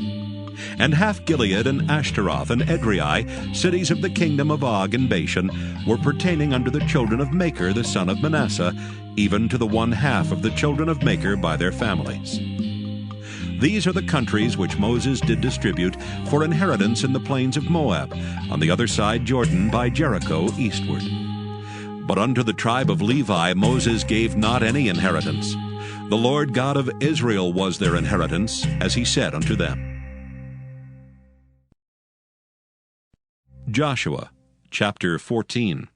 And half Gilead and Ashtaroth and Edrei, cities of the kingdom of Og and Bashan, were pertaining unto the children of Machir the son of Manasseh, even to the 1/2 of the children of Machir by their families. These are the countries which Moses did distribute for inheritance in the plains of Moab, on the other side Jordan by Jericho eastward. But unto the tribe of Levi Moses gave not any inheritance. The Lord God of Israel was their inheritance, as he said unto them. Joshua chapter 14.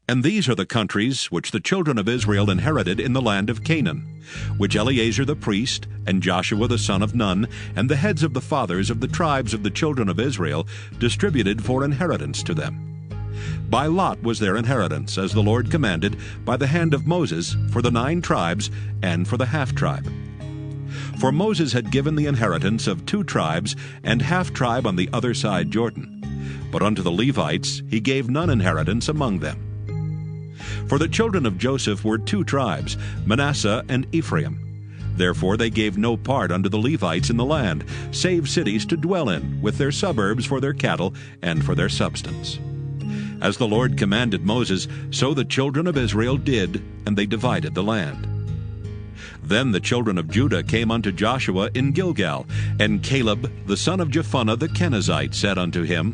And these are the countries which the children of Israel inherited in the land of Canaan, which Eleazar the priest, and Joshua the son of Nun, and the heads of the fathers of the tribes of the children of Israel distributed for inheritance to them. By lot was their inheritance, as the Lord commanded, by the hand of Moses, for the 9 tribes, and for the half-tribe. For Moses had given the inheritance of 2 tribes, and half-tribe on the other side Jordan. But unto the Levites he gave none inheritance among them. For the children of Joseph were 2 tribes, Manasseh and Ephraim. Therefore they gave no part unto the Levites in the land, save cities to dwell in, with their suburbs for their cattle and for their substance. As the Lord commanded Moses, so the children of Israel did, and they divided the land. Then the children of Judah came unto Joshua in Gilgal, and Caleb the son of Jephunneh the Kenizzite said unto him,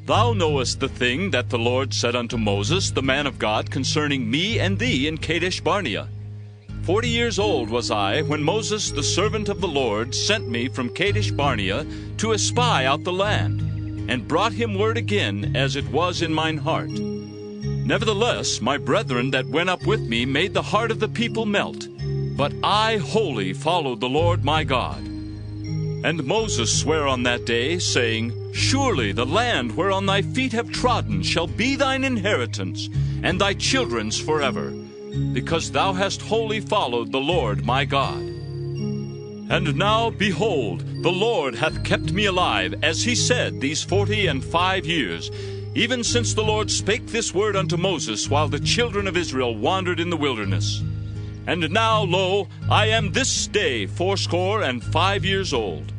Thou knowest the thing that the Lord said unto Moses, the man of God, concerning me and thee in Kadesh Barnea. 40 years old was I when Moses, the servant of the Lord, sent me from Kadesh Barnea to espy out the land, and brought him word again, as it was in mine heart. Nevertheless, my brethren that went up with me made the heart of the people melt, but I wholly followed the Lord my God. And Moses sware on that day, saying, Surely the land whereon thy feet have trodden shall be thine inheritance, and thy children's forever, because thou hast wholly followed the Lord my God. And now, behold, the Lord hath kept me alive, as he said, these 45 years, even since the Lord spake this word unto Moses, while the children of Israel wandered in the wilderness. And now, lo, I am this day 85 years old.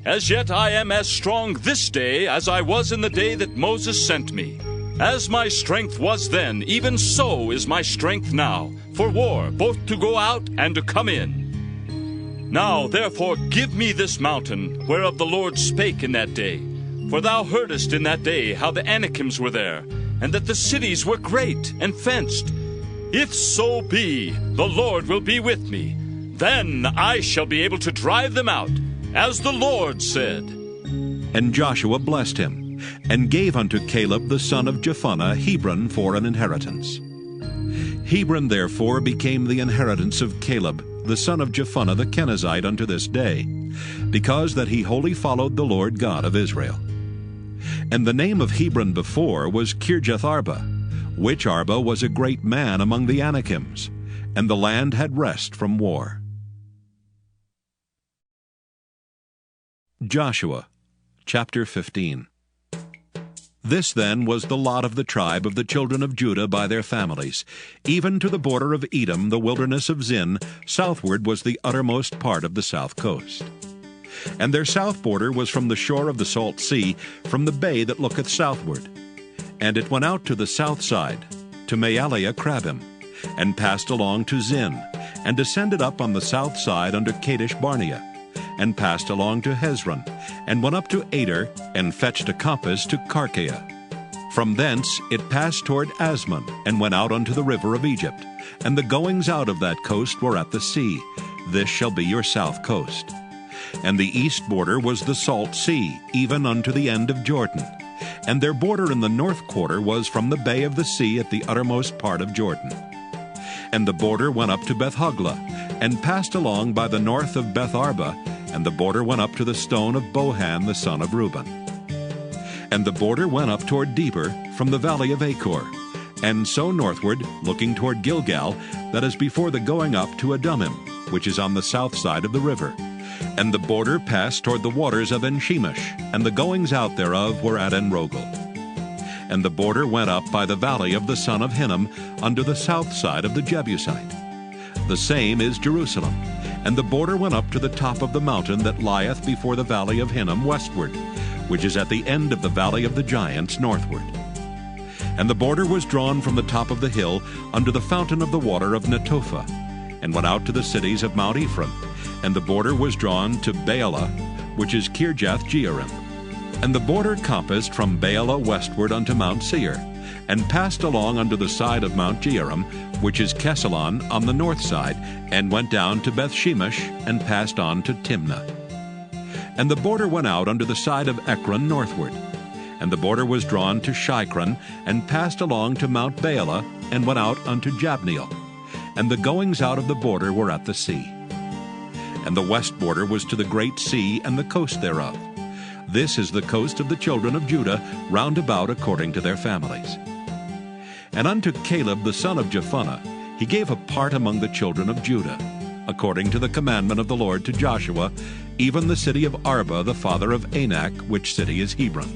As yet I am as strong this day as I was in the day that Moses sent me. As my strength was then, even so is my strength now, for war, both to go out and to come in. Now therefore give me this mountain, whereof the Lord spake in that day. For thou heardest in that day how the Anakims were there, and that the cities were great and fenced. If so be the Lord will be with me, then I shall be able to drive them out, as the Lord said. And Joshua blessed him, and gave unto Caleb the son of Jephunneh Hebron for an inheritance. Hebron therefore became the inheritance of Caleb, the son of Jephunneh the Kenizzite unto this day, because that he wholly followed the Lord God of Israel. And the name of Hebron before was Kirjath-arba, which Arba was a great man among the Anakims, and the land had rest from war. Joshua chapter 15. This then was the lot of the tribe of the children of Judah by their families. Even to the border of Edom, the wilderness of Zin, southward was the uttermost part of the south coast. And their south border was from the shore of the salt sea, from the bay that looketh southward. And it went out to the south side, to Maaliah Crabim, and passed along to Zin, and descended up on the south side under Kadesh Barnea, and passed along to Hezron, and went up to Ader, and fetched a compass to Karkea. From thence it passed toward Asmon, and went out unto the river of Egypt. And the goings out of that coast were at the sea. This shall be your south coast. And the east border was the salt sea, even unto the end of Jordan. And their border in the north quarter was from the bay of the sea at the uttermost part of Jordan. And the border went up to Beth-hoglah, and passed along by the north of Beth-arba, and the border went up to the stone of Bohan the son of Reuben. And the border went up toward Debir from the valley of Achor, and so northward, looking toward Gilgal, that is before the going up to Adumim, which is on the south side of the river. And the border passed toward the waters of En-shemesh, and the goings out thereof were at En-rogel. And the border went up by the valley of the son of Hinnom, unto the south side of the Jebusite. The same is Jerusalem. And the border went up to the top of the mountain that lieth before the valley of Hinnom westward, which is at the end of the valley of the giants northward. And the border was drawn from the top of the hill unto the fountain of the water of Netophah, and went out to the cities of Mount Ephraim. And the border was drawn to Baalah, which is Kirjath-jearim. And the border compassed from Baalah westward unto Mount Seir, and passed along unto the side of Mount Jearim, which is Kesalon on the north side, and went down to Beth-shemesh, and passed on to Timnah. And the border went out unto the side of Ekron northward. And the border was drawn to Shikron, and passed along to Mount Baalah, and went out unto Jabneel. And the goings out of the border were at the sea. And the west border was to the great sea and the coast thereof. This is the coast of the children of Judah, round about according to their families. And unto Caleb the son of Jephunneh he gave a part among the children of Judah, according to the commandment of the Lord to Joshua, even the city of Arba the father of Anak, which city is Hebron.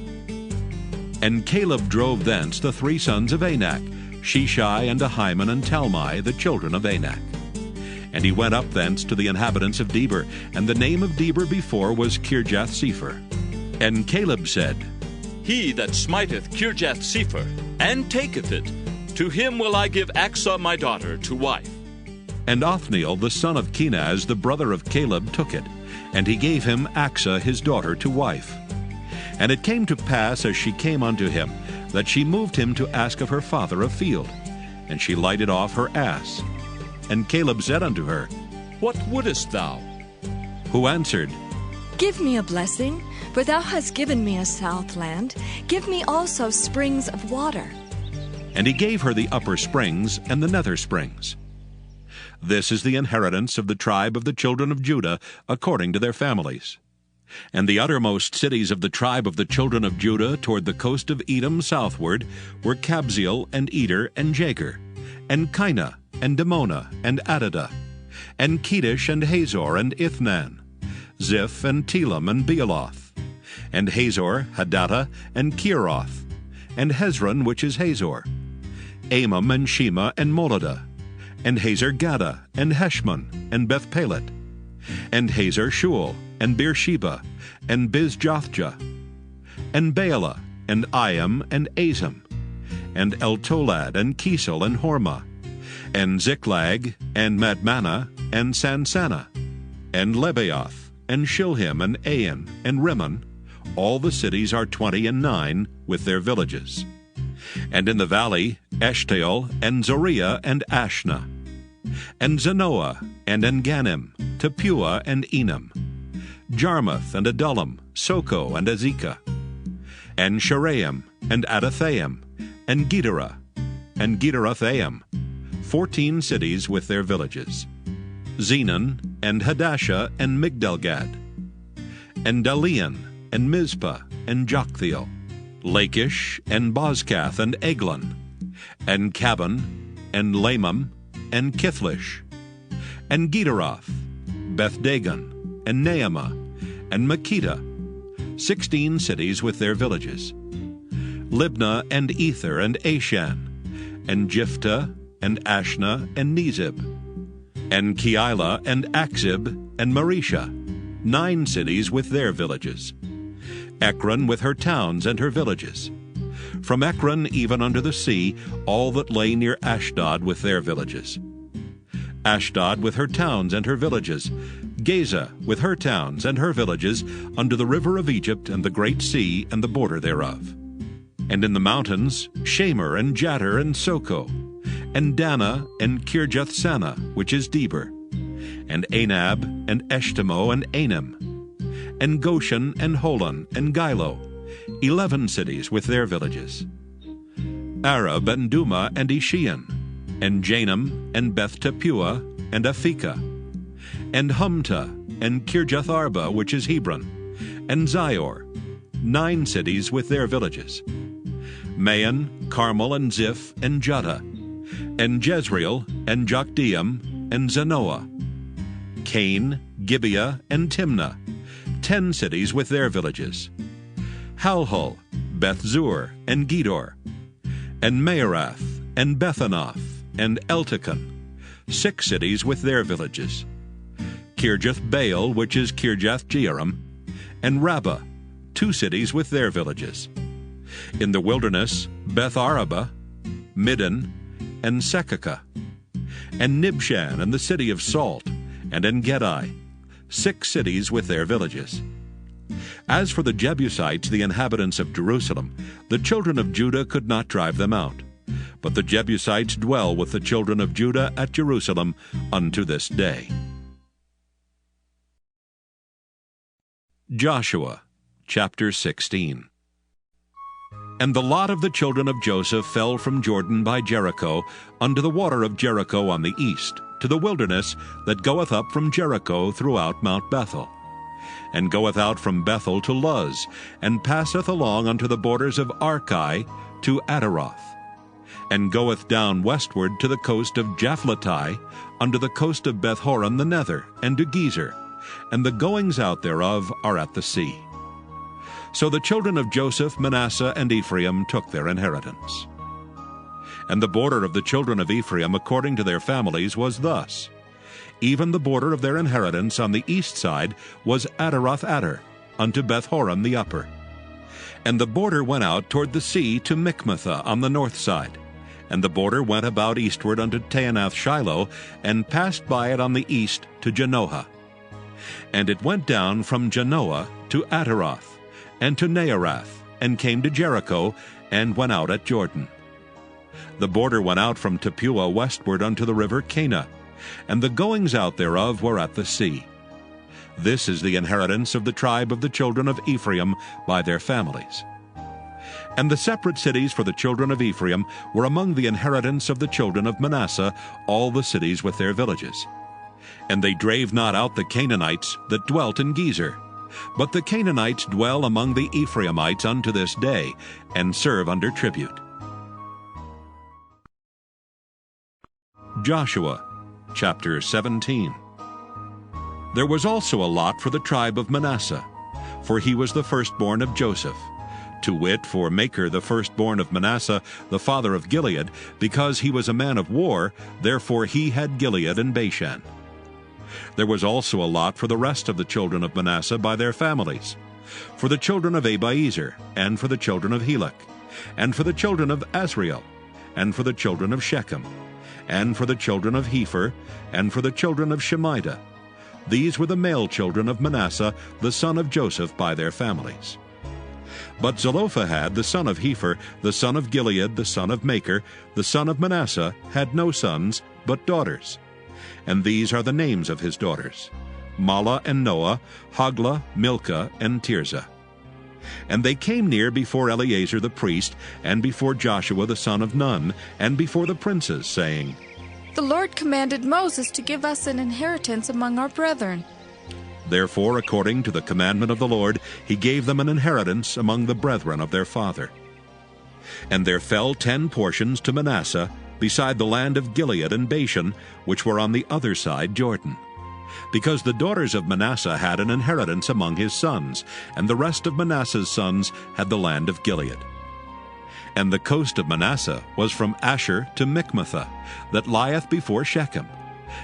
And Caleb drove thence the three sons of Anak, Sheshai and Ahiman and Talmai, the children of Anak. And he went up thence to the inhabitants of Debir, and the name of Debir before was Kirjath-sepher. And Caleb said, He that smiteth Kirjath-sepher, and taketh it, to him will I give Achsah my daughter to wife. And Othniel the son of Kenaz, the brother of Caleb, took it, and he gave him Achsah his daughter to wife. And it came to pass, as she came unto him, that she moved him to ask of her father a field. And she lighted off her ass. And Caleb said unto her, What wouldest thou? Who answered, Give me a blessing, for thou hast given me a south land. Give me also springs of water. And he gave her the upper springs and the nether springs. This is the inheritance of the tribe of the children of Judah, according to their families. And the uttermost cities of the tribe of the children of Judah toward the coast of Edom southward were Kabzeel and Eder and Jagur, and Kinah and Dimona and Adadah, and Kedesh and Hazor and Ithnan, Ziph and Telam and Bealoth, and Hazor, Hadattah, and Kieroth, and Hezron, which is Hazor, Amam and Shema and Moladah, and Hazar-Gaddah, and Heshmon, and Beth-pelet, and Hazar-shual, and Beersheba, and Bizjothjah, and Baalah, and Iam, and Azam, and Eltolad, and Kesel, and Hormah, and Ziklag, and Madmanah, and Sansannah, and Lebaoth, and Shilhim, and Ain, and Rimmon. All the cities are 29, with their villages. And in the valley, Eshtaol, and Zoriah, and Ashna, and Zanoah, and Enganim, Tapua, and Enam, Jarmuth, and Adullam, Soko, and Azekah, and Sharaim, and Adathaim, and Gederah, and Gederothaim, 14 cities with their villages, Zenon, and Hadashah, and Migdalgad, and Dalian, and Mizpah, and Joktheel, Lachish, and Bozkath, and Eglon, and Cabon, and Lamam, and Kithlish, and Gederoth, Beth-dagon, and Naamah, and Makkedah, 16 cities with their villages, Libnah, and Ether, and Ashan, and Jiphthah, and Ashna, and Nezib, and Keilah, and Achzib, and Maresha, 9 cities with their villages, Ekron with her towns and her villages, from Ekron even unto the sea, all that lay near Ashdod with their villages, Ashdod with her towns and her villages, Gaza with her towns and her villages unto the river of Egypt and the great sea and the border thereof. And in the mountains Shamer and Jatter and Soko, and Dana and Kirjath-Sana, which is Deber, and Anab and Eshtemo and Anim, and Goshen and Holon and Gilo, 11 cities with their villages. Arab and Duma and Ishian, and Janam and Beth-Tapua and Aphekah, and Humta and Kirjath-Arba, which is Hebron, and Zior, 9 cities with their villages. Maon, Carmel, and Ziph, and Judah, and Jezreel, and Jokdeam, and Zanoah, Cain, Gibeah, and Timnah, 10 cities with their villages. Halhul, Beth-zur, and Gedor, and Maarath, and Bethanoth, and Eltekon, 6 cities with their villages. Kirjath-Baal, which is Kirjath-Jearim, and Rabbah, 2 cities with their villages. In the wilderness, Beth-Araba, Middin, and Sekakah, and Nibshan, and the city of Salt, and En-Gedi, 6 cities with their villages. As for the Jebusites, the inhabitants of Jerusalem, the children of Judah could not drive them out. But the Jebusites dwell with the children of Judah at Jerusalem unto this day. Joshua chapter 16. And the lot of the children of Joseph fell from Jordan by Jericho unto the water of Jericho on the east, to the wilderness that goeth up from Jericho throughout Mount Bethel, and goeth out from Bethel to Luz, and passeth along unto the borders of Archi to Ataroth, and goeth down westward to the coast of Japhleti, unto the coast of Beth-horon the nether, and to Gezer, and the goings out thereof are at the sea. So the children of Joseph, Manasseh, and Ephraim took their inheritance. And the border of the children of Ephraim according to their families was thus. Even the border of their inheritance on the east side was Ataroth-Adar, unto Beth-horon the upper. And the border went out toward the sea to Michmethah on the north side. And the border went about eastward unto Taanath-Shiloh, and passed by it on the east to Janoah. And it went down from Janoah to Ataroth, and to Naarath, and came to Jericho, and went out at Jordan. The border went out from Tapua westward unto the river Cana, and the goings out thereof were at the sea. This is the inheritance of the tribe of the children of Ephraim by their families. And the separate cities for the children of Ephraim were among the inheritance of the children of Manasseh, all the cities with their villages. And they drave not out the Canaanites that dwelt in Gezer, but the Canaanites dwell among the Ephraimites unto this day, and serve under tribute. Joshua chapter 17. There was also a lot for the tribe of Manasseh, for he was the firstborn of Joseph, to wit, for Machir the firstborn of Manasseh, the father of Gilead, because he was a man of war, therefore he had Gilead and Bashan. There was also a lot for the rest of the children of Manasseh by their families, for the children of Abiezer, and for the children of Helek, and for the children of Asriel, and for the children of Shechem, and for the children of Hepher, and for the children of Shemida. These were the male children of Manasseh, the son of Joseph, by their families. But Zelophehad, the son of Hepher, the son of Gilead, the son of Machir, the son of Manasseh, had no sons, but daughters. And these are the names of his daughters: Mahlah and Noah, Hoglah, Milcah, and Tirzah. And they came near before Eleazar the priest, and before Joshua the son of Nun, and before the princes, saying, The Lord commanded Moses to give us an inheritance among our brethren. Therefore, according to the commandment of the Lord, he gave them an inheritance among the brethren of their father. And there fell 10 portions to Manasseh, beside the land of Gilead and Bashan, which were on the other side Jordan, because the daughters of Manasseh had an inheritance among his sons, and the rest of Manasseh's sons had the land of Gilead. And the coast of Manasseh was from Asher to Michmethah, that lieth before Shechem,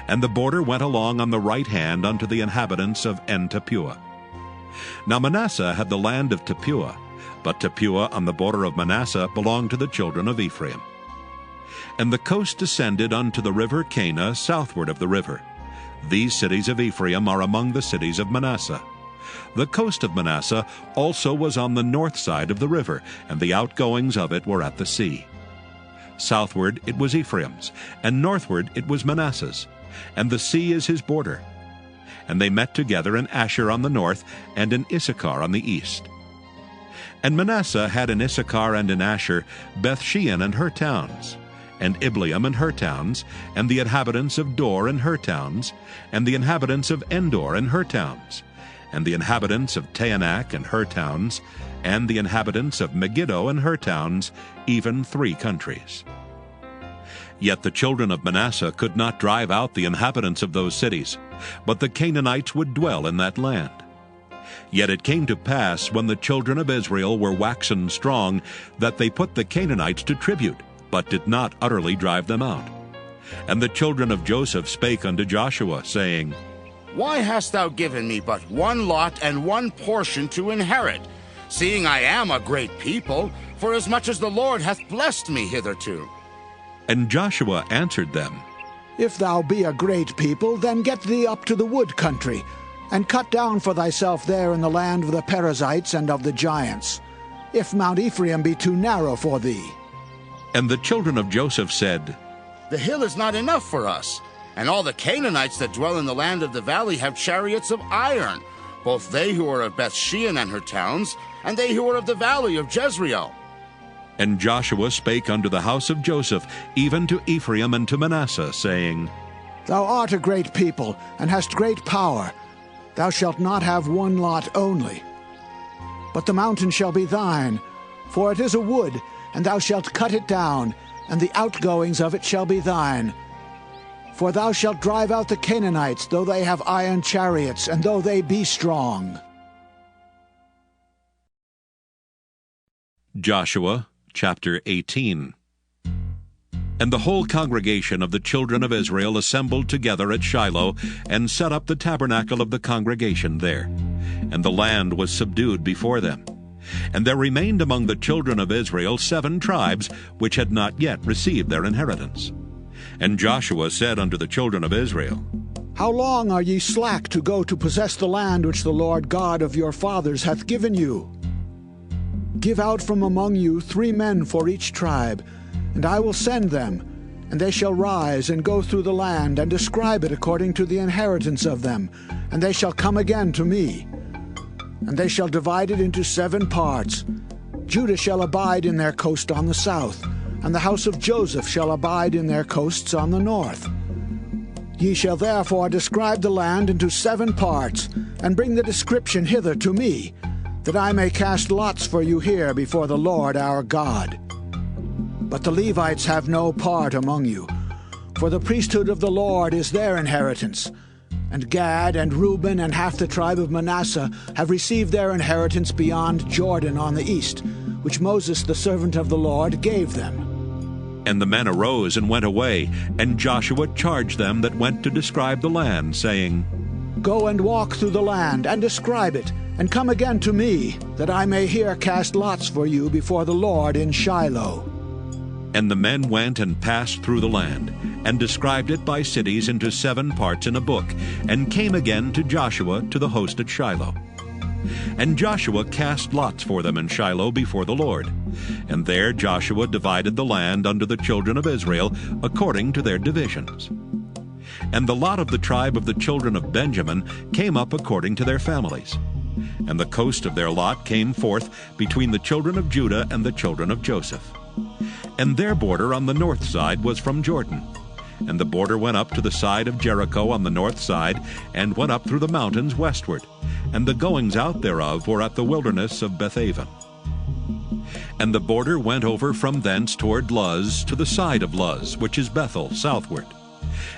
and the border went along on the right hand unto the inhabitants of En-Tapua. Now Manasseh had the land of Tapua, but Tapua on the border of Manasseh belonged to the children of Ephraim. And the coast descended unto the river Cana southward of the river. These cities of Ephraim are among the cities of Manasseh. The coast of Manasseh also was on the north side of the river, and the outgoings of it were at the sea. Southward it was Ephraim's, and northward it was Manasseh's, and the sea is his border. And they met together in Asher on the north, and in Issachar on the east. And Manasseh had in Issachar and in Asher Bethshean and her towns, and Ibleam and her towns, and the inhabitants of Dor and her towns, and the inhabitants of Endor and her towns, and the inhabitants of Taanach and her towns, and the inhabitants of Megiddo and her towns, even 3 countries. Yet the children of Manasseh could not drive out the inhabitants of those cities, but the Canaanites would dwell in that land. Yet it came to pass, when the children of Israel were waxen strong, that they put the Canaanites to tribute, but did not utterly drive them out. And the children of Joseph spake unto Joshua, saying, Why hast thou given me but one lot and one portion to inherit, seeing I am a great people, forasmuch as the Lord hath blessed me hitherto? And Joshua answered them, If thou be a great people, then get thee up to the wood country, and cut down for thyself there in the land of the Perizzites and of the giants, if Mount Ephraim be too narrow for thee. And the children of Joseph said, The hill is not enough for us, and all the Canaanites that dwell in the land of the valley have chariots of iron, both they who are of Bethshean and her towns, and they who are of the valley of Jezreel. And Joshua spake unto the house of Joseph, even to Ephraim and to Manasseh, saying, Thou art a great people, and hast great power. Thou shalt not have one lot only. But the mountain shall be thine, for it is a wood, and thou shalt cut it down, and the outgoings of it shall be thine. For thou shalt drive out the Canaanites, though they have iron chariots, and though they be strong. Joshua chapter 18. And the whole congregation of the children of Israel assembled together at Shiloh, and set up the tabernacle of the congregation there. And the land was subdued before them. And there remained among the children of Israel 7 tribes, which had not yet received their inheritance. And Joshua said unto the children of Israel, How long are ye slack to go to possess the land which the Lord God of your fathers hath given you? Give out from among you 3 men for each tribe, and I will send them, and they shall rise and go through the land, and describe it according to the inheritance of them, and they shall come again to me. And they shall divide it into 7 parts. Judah shall abide in their coast on the south, and the house of Joseph shall abide in their coasts on the north. Ye shall therefore describe the land into 7 parts, and bring the description hither to me, that I may cast lots for you here before the Lord our God. But the Levites have no part among you, for the priesthood of the Lord is their inheritance. And Gad and Reuben and half the tribe of Manasseh have received their inheritance beyond Jordan on the east, which Moses the servant of the Lord gave them. And the men arose and went away, and Joshua charged them that went to describe the land, saying, Go and walk through the land, and describe it, and come again to me, that I may here cast lots for you before the Lord in Shiloh. And the men went and passed through the land, and described it by cities into 7 parts in a book, and came again to Joshua to the host at Shiloh. And Joshua cast lots for them in Shiloh before the Lord. And there Joshua divided the land unto the children of Israel according to their divisions. And the lot of the tribe of the children of Benjamin came up according to their families. And the coast of their lot came forth between the children of Judah and the children of Joseph. And their border on the north side was from Jordan. And the border went up to the side of Jericho on the north side, and went up through the mountains westward. And the goings out thereof were at the wilderness of Bethaven. And the border went over from thence toward Luz to the side of Luz, which is Bethel, southward.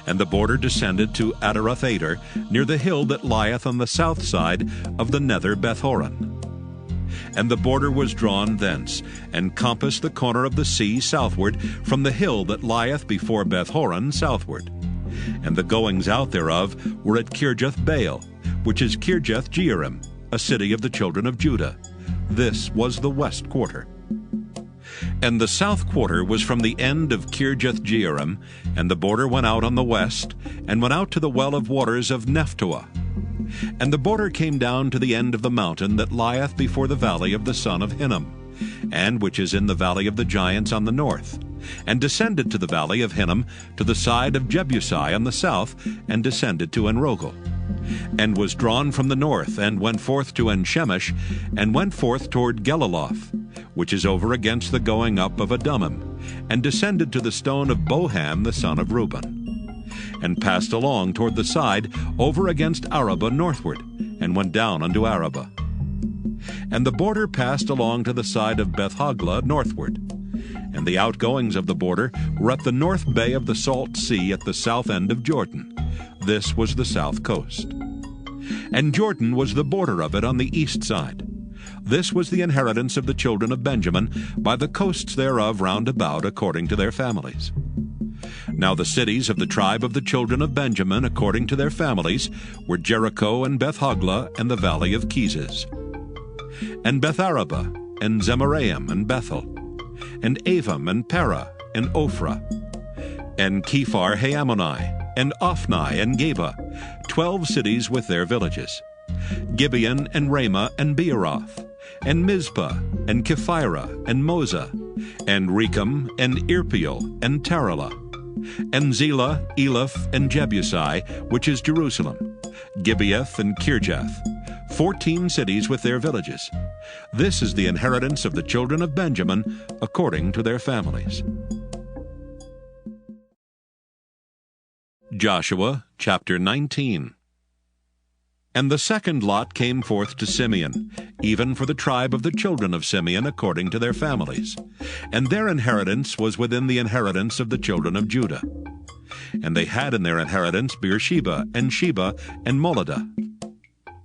And the border descended to Adaroth-Ader, near the hill that lieth on the south side of the nether Bethhoron. And the border was drawn thence, and compassed the corner of the sea southward, from the hill that lieth before Bethhoron southward. And the goings out thereof were at Kirjath-Baal, which is Kirjath-Jearim, a city of the children of Judah. This was the west quarter. And the south quarter was from the end of Kirjath-jearim, and the border went out on the west, and went out to the well of waters of Nephtoah. And the border came down to the end of the mountain that lieth before the valley of the son of Hinnom, and which is in the valley of the giants on the north, and descended to the valley of Hinnom to the side of Jebusi on the south, and descended to Enrogel, and was drawn from the north, and went forth to En-shemesh, and went forth toward Geliloth, which is over against the going up of Adummim, and descended to the stone of Boham the son of Reuben, and passed along toward the side over against Arabah northward, and went down unto Arabah. And the border passed along to the side of Beth-hoglah northward, and the outgoings of the border were at the north bay of the salt sea at the south end of Jordan. This was the south coast. And Jordan was the border of it on the east side. This was the inheritance of the children of Benjamin by the coasts thereof round about according to their families. Now the cities of the tribe of the children of Benjamin according to their families were Jericho and Beth-hoglah and the valley of Keziz, and Beth-arabah and Zemaraim and Bethel, and Avim and Parah and Ophrah, and Kephar-Haamoni and Ophni and Geba, 12 cities with their villages, Gibeon and Ramah and Beeroth, and Mizpah and Kephirah and Moza, and Rechem and Irpeel and Taralah, and Zelah, Eleph, and Jebusi, which is Jerusalem, Gibeath and Kirjath, 14 cities with their villages. This is the inheritance of the children of Benjamin according to their families. Joshua chapter 19. And the second lot came forth to Simeon, even for the tribe of the children of Simeon according to their families. And their inheritance was within the inheritance of the children of Judah. And they had in their inheritance Beersheba, and Sheba, and Moladah,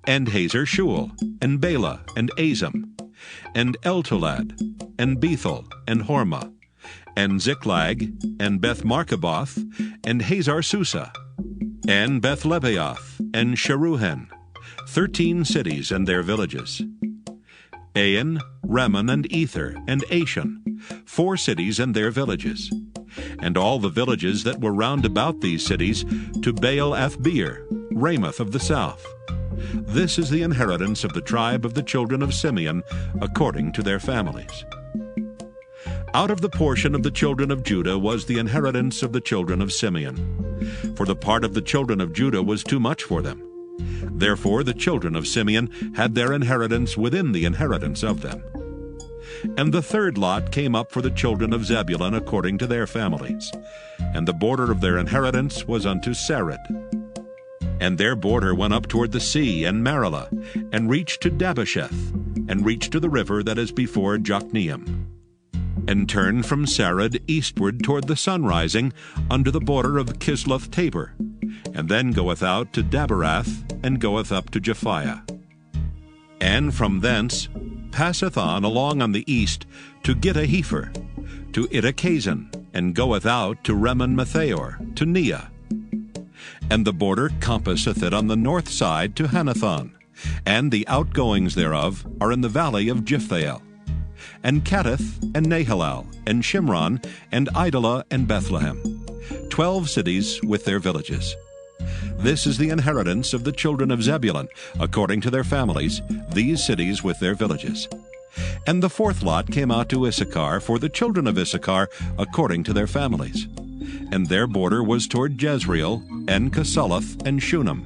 and Hazer Shual, and Bela, and Azam, and Eltolad, and Bethel, and Hormah, and Ziklag, and Beth-Markaboth, and Hazar Susa, and Beth-Lebaoth, and Sheruhen, 13 cities and their villages. Ain, Rimmon, and Ether, and Ashan, 4 cities and their villages. And all the villages that were round about these cities to Baal-athbeer, Ramoth of the south. This is the inheritance of the tribe of the children of Simeon according to their families. Out of the portion of the children of Judah was the inheritance of the children of Simeon. For the part of the children of Judah was too much for them. Therefore the children of Simeon had their inheritance within the inheritance of them. And the third lot came up for the children of Zebulun according to their families. And the border of their inheritance was unto Sarid. And their border went up toward the sea and Marilah, and reached to Dabbesheth, and reached to the river that is before Jokneam, and turned from Sarid eastward toward the sunrising unto the border of Kisloth-Tabor, and then goeth out to Daberath, and goeth up to Japhiah. And from thence passeth on along on the east to Gittahepher, to Ittachazan, and goeth out to Remon-Methaor, to Neah. And the border compasseth it on the north side to Hanathon, and the outgoings thereof are in the valley of Jiphthahel, and Kattith, and Nahalal, and Shimron, and Idalah, and Bethlehem, 12 cities with their villages. This is the inheritance of the children of Zebulun, according to their families, these cities with their villages. And the fourth lot came out to Issachar for the children of Issachar, according to their families. And their border was toward Jezreel, and Casaloth, and Shunem,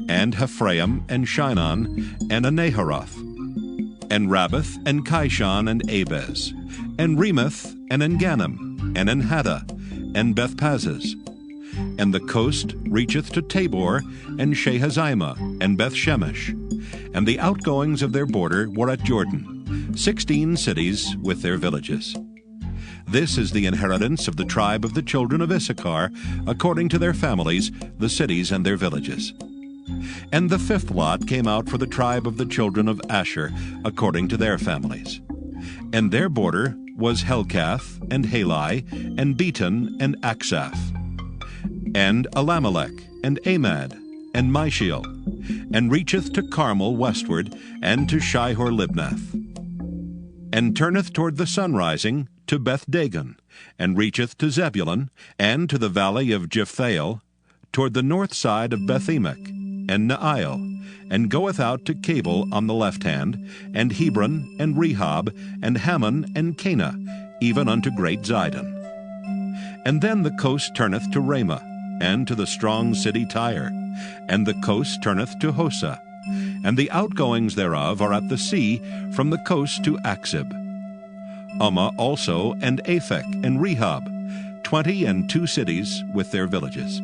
and Hephraim, and Shinon, and Anaharoth, and Rabbath, and Kishon, and Abez, and Remoth, and Engannim, and Enhaddah, and Bethpazzez. And the coast reacheth to Tabor, and Shehazimah, and Bethshemesh. And the outgoings of their border were at Jordan, 16 cities with their villages. This is the inheritance of the tribe of the children of Issachar, according to their families, the cities and their villages. And the fifth lot came out for the tribe of the children of Asher, according to their families. And their border was Helkath, and Halai, and Beton, and Aksaph, and Alamelech, and Amad, and Mishiel, and reacheth to Carmel westward, and to Shihor-Libnath, and turneth toward the sunrising to to Beth-Dagon, and reacheth to Zebulun, and to the valley of Jephthahel, toward the north side of Beth-Emek, and Neiel, and goeth out to Cabul on the left hand, and Hebron, and Rehob, and Hammon, and Cana, even unto great Zidon. And then the coast turneth to Ramah, and to the strong city Tyre, and the coast turneth to Hosa, and the outgoings thereof are at the sea from the coast to Achzib. Ummah also, and Aphek, and Rehob, 22 cities with their villages.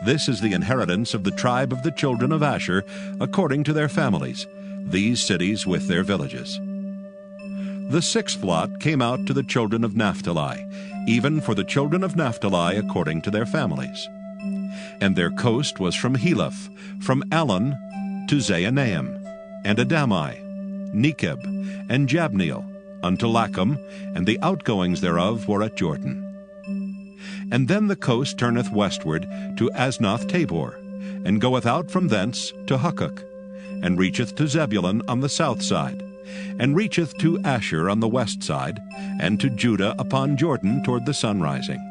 This is the inheritance of the tribe of the children of Asher, according to their families, these cities with their villages. The sixth lot came out to the children of Naphtali, even for the children of Naphtali according to their families. And their coast was from Heleph, from Allon to Zaanaim, and Adamai, Nekeb, and Jabneel, unto Lachum, and the outgoings thereof were at Jordan. And then the coast turneth westward to Asnoth Tabor, and goeth out from thence to Hukkok, and reacheth to Zebulun on the south side, and reacheth to Asher on the west side, and to Judah upon Jordan toward the sunrising.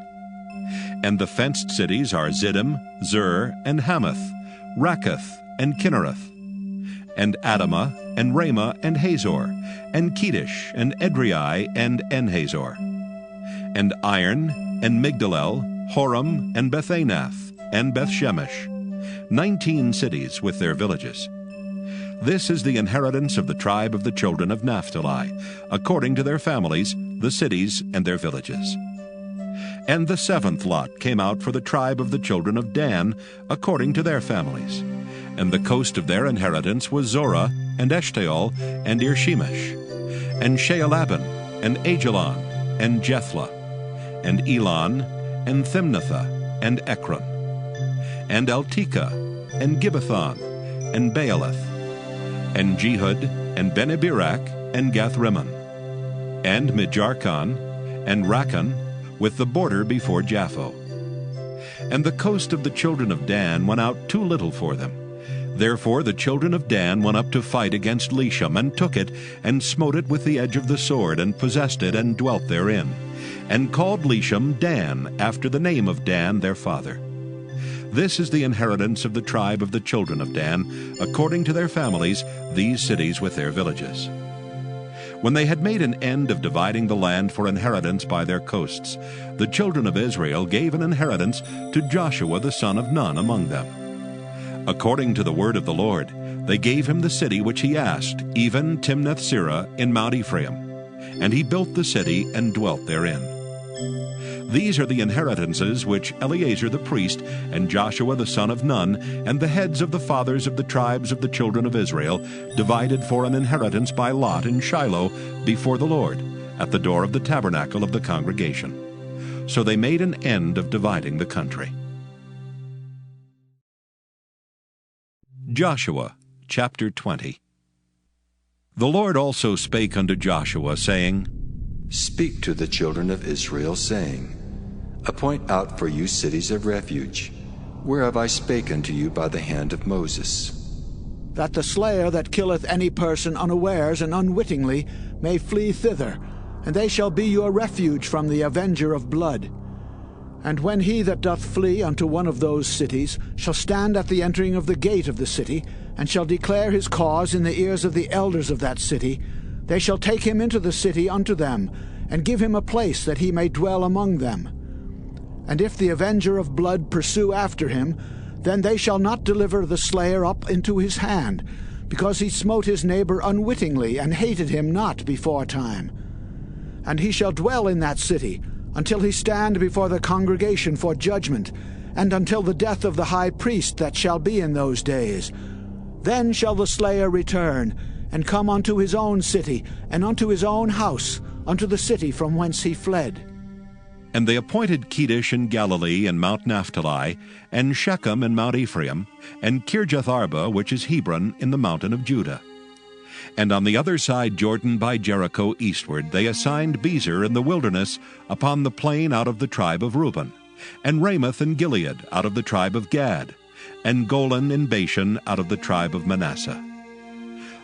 And the fenced cities are Ziddim, Zur, and Hamath, Rakkath, and Kinnereth, and Adamah, and Ramah, and Hazor, and Kedesh, and Edrei, and En-Hazor, and Iron, and Migdalel, Horam, and Bethanath, and Bethshemesh, 19 cities with their villages. This is the inheritance of the tribe of the children of Naphtali, according to their families, the cities and their villages. And the seventh lot came out for the tribe of the children of Dan, according to their families. And the coast of their inheritance was Zorah, and Eshtaol, and Irshemesh, and Shealabin, and Ajalon, and Jethla, and Elon, and Thimnathah, and Ekron, and Eltekeh, and Gibbethon, and Baalath, and Jehud, and Beneberak, and Gathrimmon, and Mijarkon, and Rakkon, with the border before Japho. And the coast of the children of Dan went out too little for them. Therefore the children of Dan went up to fight against Leshem, and took it, and smote it with the edge of the sword, and possessed it, and dwelt therein, and called Leshem Dan, after the name of Dan their father. This is the inheritance of the tribe of the children of Dan, according to their families, these cities with their villages. When they had made an end of dividing the land for inheritance by their coasts, the children of Israel gave an inheritance to Joshua the son of Nun among them. According to the word of the Lord, they gave him the city which he asked, even Timnath-Serah in Mount Ephraim. And he built the city and dwelt therein. These are the inheritances which Eleazar the priest, and Joshua the son of Nun, and the heads of the fathers of the tribes of the children of Israel, divided for an inheritance by lot in Shiloh before the Lord, at the door of the tabernacle of the congregation. So they made an end of dividing the country. Joshua chapter 20. The Lord also spake unto Joshua, saying, Speak to the children of Israel, saying, Appoint out for you cities of refuge, whereof I spake unto you by the hand of Moses. That the slayer that killeth any person unawares and unwittingly may flee thither, and they shall be your refuge from the avenger of blood. And when he that doth flee unto one of those cities shall stand at the entering of the gate of the city, and shall declare his cause in the ears of the elders of that city, they shall take him into the city unto them, and give him a place that he may dwell among them. And if the avenger of blood pursue after him, then they shall not deliver the slayer up into his hand, because he smote his neighbor unwittingly, and hated him not before time. And he shall dwell in that city, until he stand before the congregation for judgment, and until the death of the high priest that shall be in those days. Then shall the slayer return, and come unto his own city, and unto his own house, unto the city from whence he fled. And they appointed Kedesh in Galilee and Mount Naphtali, and Shechem in Mount Ephraim, and Kirjath-Arba, which is Hebron, in the mountain of Judah. And on the other side Jordan by Jericho eastward they assigned Bezer in the wilderness upon the plain out of the tribe of Reuben, and Ramoth in Gilead out of the tribe of Gad, and Golan in Bashan out of the tribe of Manasseh.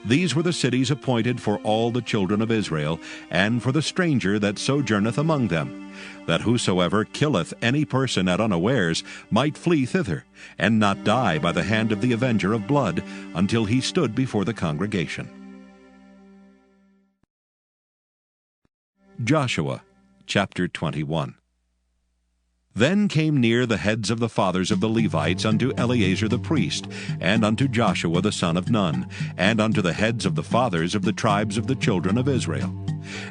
These were the cities appointed for all the children of Israel, and for the stranger that sojourneth among them, that whosoever killeth any person at unawares might flee thither, and not die by the hand of the avenger of blood, until he stood before the congregation. Joshua chapter 21. Then came near the heads of the fathers of the Levites unto Eleazar the priest, and unto Joshua the son of Nun, and unto the heads of the fathers of the tribes of the children of Israel.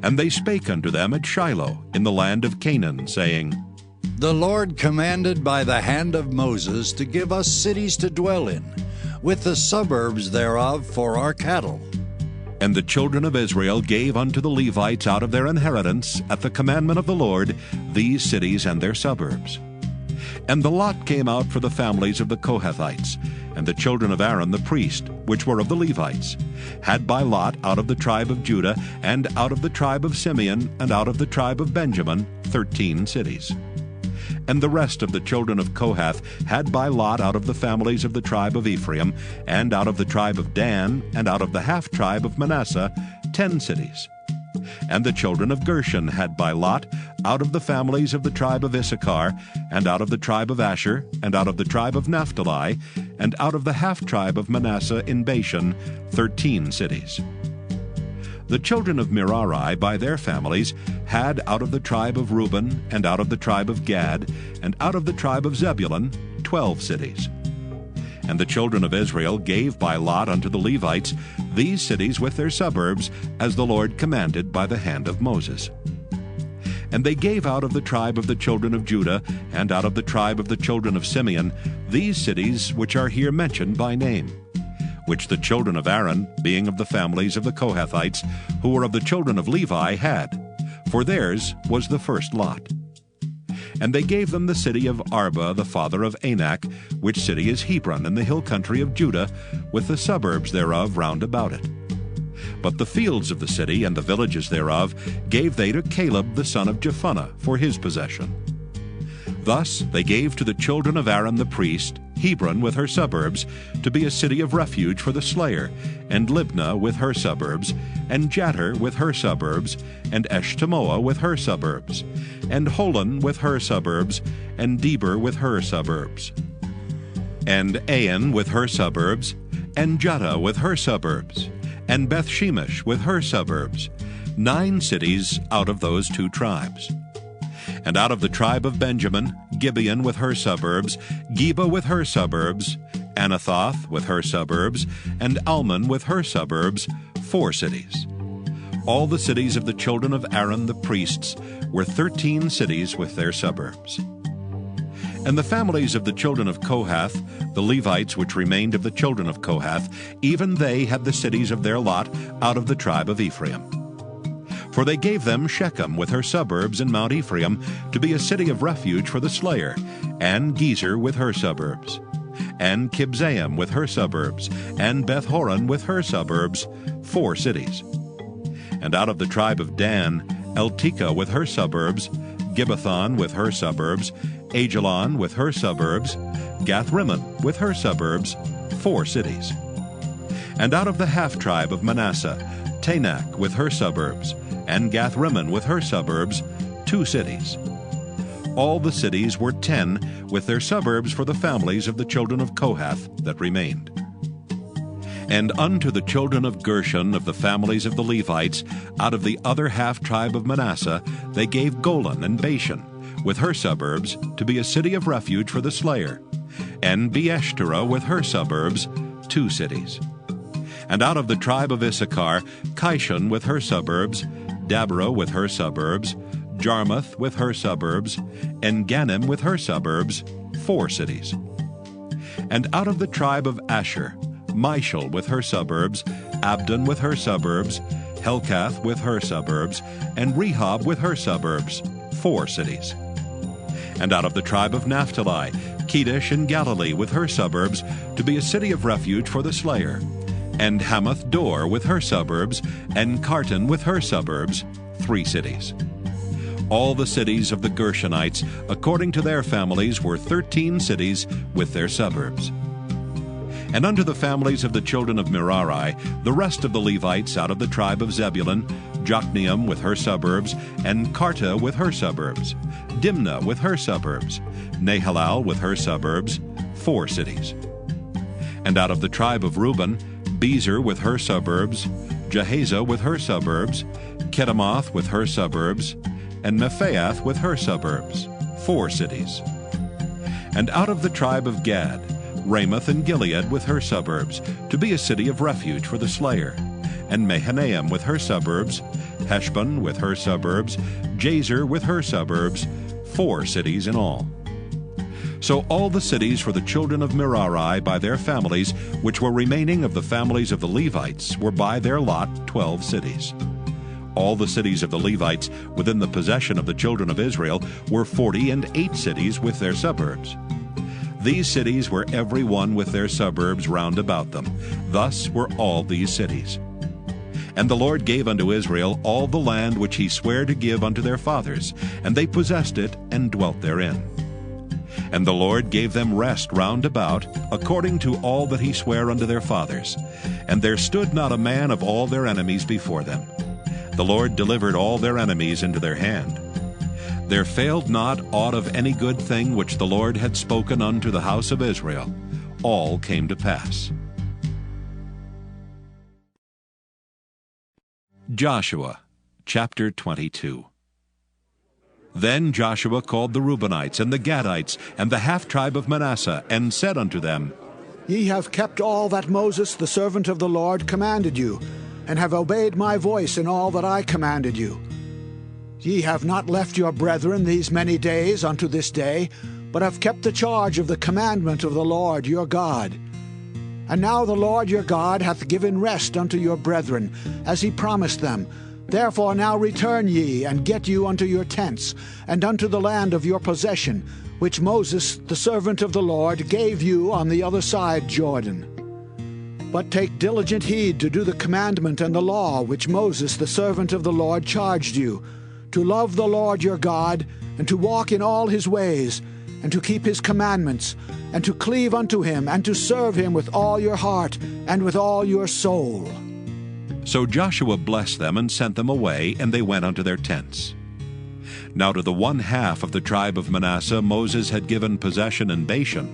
And they spake unto them at Shiloh in the land of Canaan, saying, The Lord commanded by the hand of Moses to give us cities to dwell in, with the suburbs thereof for our cattle. And the children of Israel gave unto the Levites out of their inheritance, at the commandment of the Lord, these cities and their suburbs. And the lot came out for the families of the Kohathites, and the children of Aaron the priest, which were of the Levites, had by lot out of the tribe of Judah, and out of the tribe of Simeon, and out of the tribe of Benjamin, 13 cities. And the rest of the children of Kohath had by lot out of the families of the tribe of Ephraim, and out of the tribe of Dan, and out of the half-tribe of Manasseh, 10 cities. And the children of Gershon had by lot out of the families of the tribe of Issachar, and out of the tribe of Asher, and out of the tribe of Naphtali, and out of the half-tribe of Manasseh in Bashan, 13 cities. The children of Merari by their families had out of the tribe of Reuben, and out of the tribe of Gad, and out of the tribe of Zebulun, 12 cities. And the children of Israel gave by lot unto the Levites these cities with their suburbs, as the Lord commanded by the hand of Moses. And they gave out of the tribe of the children of Judah, and out of the tribe of the children of Simeon, these cities which are here mentioned by name, which the children of Aaron, being of the families of the Kohathites, who were of the children of Levi, had, for theirs was the first lot. And they gave them the city of Arba, the father of Anak, which city is Hebron in the hill country of Judah, with the suburbs thereof round about it. But the fields of the city and the villages thereof gave they to Caleb the son of Jephunneh for his possession. Thus they gave to the children of Aaron the priest Hebron with her suburbs, to be a city of refuge for the slayer, and Libnah with her suburbs, and Jattir with her suburbs, and Eshtemoa with her suburbs, and Holon with her suburbs, and Deber with her suburbs, and Ain with her suburbs, and Juttah with her suburbs, and Bethshemesh with her suburbs, 9 cities out of those 2 tribes. And out of the tribe of Benjamin, Gibeon with her suburbs, Geba with her suburbs, Anathoth with her suburbs, and Almon with her suburbs, 4 cities. All the cities of the children of Aaron the priests were 13 cities with their suburbs. And the families of the children of Kohath, the Levites which remained of the children of Kohath, even they had the cities of their lot out of the tribe of Ephraim. For they gave them Shechem with her suburbs in Mount Ephraim, to be a city of refuge for the slayer, and Gezer with her suburbs, and Kibzaim with her suburbs, and Beth-horon with her suburbs, 4 cities. And out of the tribe of Dan, Eltekeh with her suburbs, Gibbethon with her suburbs, Ajalon with her suburbs, Gath-rimmon with her suburbs, 4 cities. And out of the half-tribe of Manasseh, Tanakh with her suburbs, and Gath-rimmon with her suburbs, 2 cities. All the cities were 10, with their suburbs for the families of the children of Kohath that remained. And unto the children of Gershon of the families of the Levites, out of the other half-tribe of Manasseh, they gave Golan and Bashan, with her suburbs, to be a city of refuge for the slayer, and Beeshterah with her suburbs, 2 cities. And out of the tribe of Issachar, Kishon with her suburbs, Dabarah with her suburbs, Jarmuth with her suburbs, En-gannim with her suburbs, 4 cities. And out of the tribe of Asher, Mishal with her suburbs, Abdon with her suburbs, Helkath with her suburbs, and Rehob with her suburbs, 4 cities. And out of the tribe of Naphtali, Kedesh in Galilee with her suburbs, to be a city of refuge for the slayer, and Hamath Dor with her suburbs, and Kartan with her suburbs, 3 cities. All the cities of the Gershonites, according to their families, were 13 cities with their suburbs. And unto the families of the children of Merari, the rest of the Levites out of the tribe of Zebulun, Jokneam with her suburbs, and Karta with her suburbs, Dimnah with her suburbs, Nahalal with her suburbs, 4 cities. And out of the tribe of Reuben, Bezer with her suburbs, Jahaziah with her suburbs, Kedemoth with her suburbs, and Mephaath with her suburbs, 4 cities. And out of the tribe of Gad, Ramoth and Gilead with her suburbs, to be a city of refuge for the slayer, and Mahanaim with her suburbs, Heshbon with her suburbs, Jazer with her suburbs, 4 cities in all. So all the cities for the children of Merari by their families, which were remaining of the families of the Levites, were by their lot 12 cities. All the cities of the Levites within the possession of the children of Israel were 48 cities with their suburbs. These cities were every one with their suburbs round about them. Thus were all these cities. And the Lord gave unto Israel all the land which he sware to give unto their fathers, and they possessed it and dwelt therein. And the Lord gave them rest round about, according to all that he sware unto their fathers. And there stood not a man of all their enemies before them. The Lord delivered all their enemies into their hand. There failed not aught of any good thing which the Lord had spoken unto the house of Israel. All came to pass. Joshua, chapter 22. Then Joshua called the Reubenites and the Gadites and the half-tribe of Manasseh, and said unto them, Ye have kept all that Moses the servant of the Lord commanded you, and have obeyed my voice in all that I commanded you. Ye have not left your brethren these many days unto this day, but have kept the charge of the commandment of the Lord your God. And now the Lord your God hath given rest unto your brethren, as he promised them. Therefore now return ye, and get you unto your tents, and unto the land of your possession, which Moses the servant of the Lord gave you on the other side Jordan. But take diligent heed to do the commandment and the law which Moses the servant of the Lord charged you, to love the Lord your God, and to walk in all his ways, and to keep his commandments, and to cleave unto him, and to serve him with all your heart, and with all your soul. So Joshua blessed them and sent them away, and they went unto their tents. Now to the 1/2 of the tribe of Manasseh Moses had given possession in Bashan,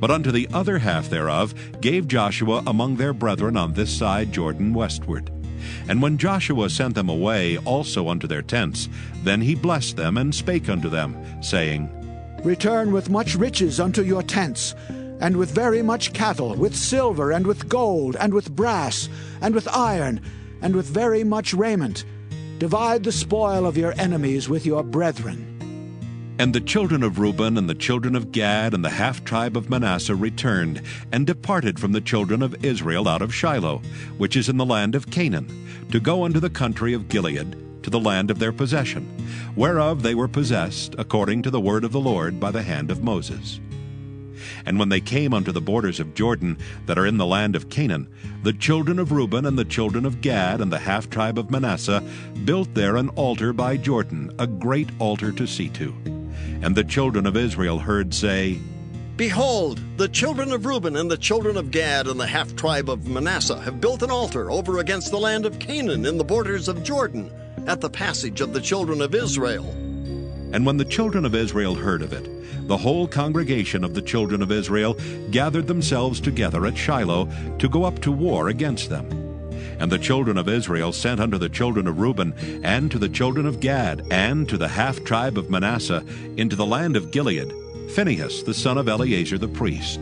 but unto the other half thereof gave Joshua among their brethren on this side Jordan westward. And when Joshua sent them away also unto their tents, then he blessed them and spake unto them, saying, Return with much riches unto your tents, and with very much cattle, with silver, and with gold, and with brass, and with iron, and with very much raiment. Divide the spoil of your enemies with your brethren. And the children of Reuben and the children of Gad and the half-tribe of Manasseh returned, and departed from the children of Israel out of Shiloh, which is in the land of Canaan, to go unto the country of Gilead, to the land of their possession, whereof they were possessed, according to the word of the Lord by the hand of Moses. And when they came unto the borders of Jordan that are in the land of Canaan, the children of Reuben and the children of Gad and the half-tribe of Manasseh built there an altar by Jordan, a great altar to see to. And the children of Israel heard say, Behold, the children of Reuben and the children of Gad and the half-tribe of Manasseh have built an altar over against the land of Canaan in the borders of Jordan, at the passage of the children of Israel. And when the children of Israel heard of it, the whole congregation of the children of Israel gathered themselves together at Shiloh to go up to war against them. And the children of Israel sent unto the children of Reuben, and to the children of Gad, and to the half-tribe of Manasseh, into the land of Gilead, Phinehas the son of Eleazar the priest.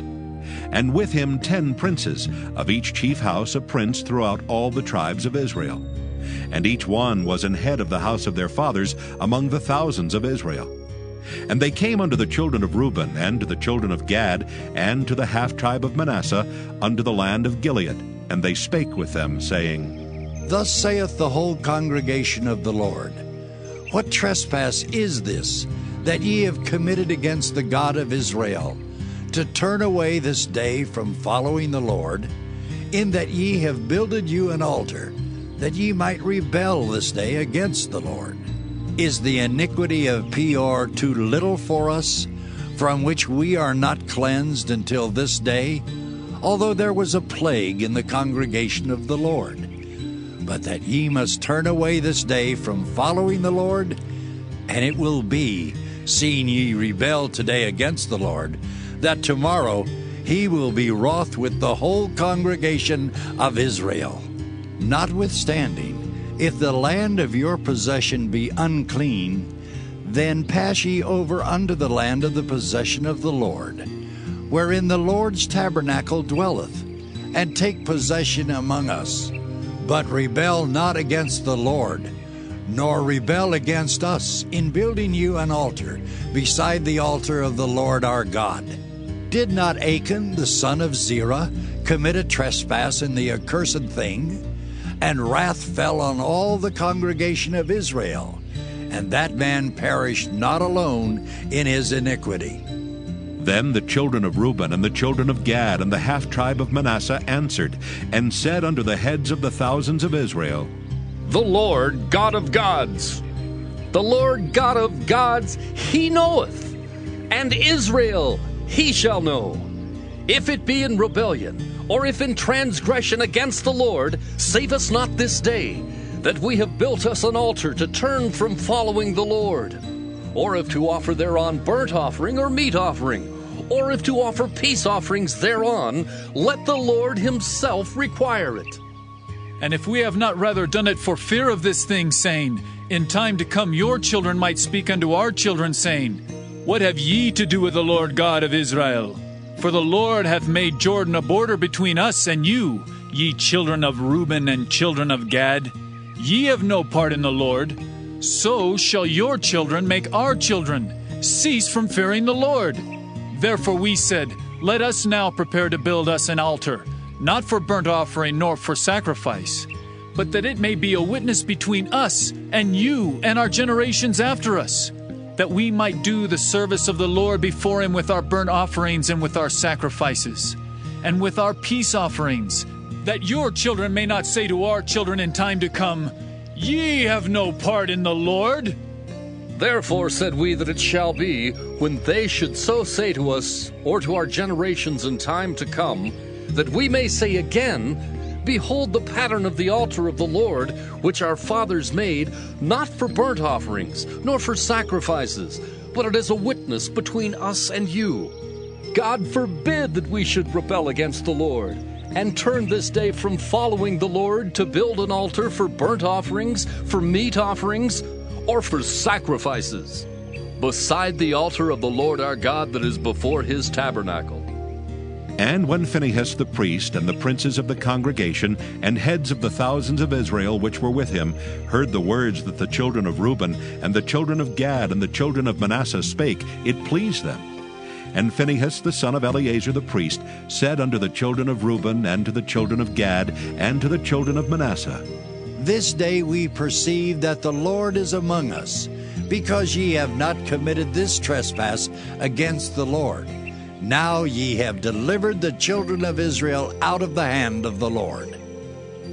And with him 10 princes, of each chief house a prince throughout all the tribes of Israel. And each one was an head of the house of their fathers among the thousands of Israel. And they came unto the children of Reuben, and to the children of Gad, and to the half-tribe of Manasseh, unto the land of Gilead. And they spake with them, saying, Thus saith the whole congregation of the Lord, What trespass is this, that ye have committed against the God of Israel, to turn away this day from following the Lord, in that ye have builded you an altar, that ye might rebel this day against the Lord? Is the iniquity of Peor too little for us, from which we are not cleansed until this day? although there was a plague in the congregation of the Lord. But that ye must turn away this day from following the Lord, and it will be, seeing ye rebel today against the Lord, that tomorrow he will be wroth with the whole congregation of Israel. Notwithstanding, if the land of your possession be unclean, then pass ye over unto the land of the possession of the Lord, wherein the Lord's tabernacle dwelleth, and take possession among us. But rebel not against the Lord, nor rebel against us in building you an altar beside the altar of the Lord our God. Did not Achan the son of Zerah commit a trespass in the accursed thing? And wrath fell on all the congregation of Israel, and that man perished not alone in his iniquity. Then the children of Reuben and the children of Gad and the half-tribe of Manasseh answered, and said unto the heads of the thousands of Israel, The Lord God of gods, the Lord God of gods, he knoweth, and Israel he shall know. If it be in rebellion, or if in transgression against the Lord, save us not this day, that we have built us an altar to turn from following the Lord. Or if to offer thereon burnt offering or meat offering, or if to offer peace offerings thereon, let the Lord himself require it. And if we have not rather done it for fear of this thing, saying, In time to come your children might speak unto our children, saying, What have ye to do with the Lord God of Israel? For the Lord hath made Jordan a border between us and you, ye children of Reuben and children of Gad. Ye have no part in the Lord. So shall your children make our children cease from fearing the Lord. Therefore we said, Let us now prepare to build us an altar, not for burnt offering nor for sacrifice, but that it may be a witness between us and you and our generations after us, that we might do the service of the Lord before him with our burnt offerings and with our sacrifices, and with our peace offerings, that your children may not say to our children in time to come, Ye have no part in the Lord. Therefore said we that it shall be, when they should so say to us, or to our generations in time to come, that we may say again, Behold the pattern of the altar of the Lord, which our fathers made, not for burnt offerings, nor for sacrifices, but it is a witness between us and you. God forbid that we should rebel against the Lord, and turn this day from following the Lord to build an altar for burnt offerings, for meat offerings, or for sacrifices, beside the altar of the Lord our God that is before his tabernacle. And when Phinehas the priest and the princes of the congregation and heads of the thousands of Israel which were with him heard the words that the children of Reuben and the children of Gad and the children of Manasseh spake, it pleased them. And Phinehas the son of Eleazar the priest said unto the children of Reuben and to the children of Gad and to the children of Manasseh, This day we perceive that the Lord is among us, because ye have not committed this trespass against the Lord. Now ye have delivered the children of Israel out of the hand of the Lord.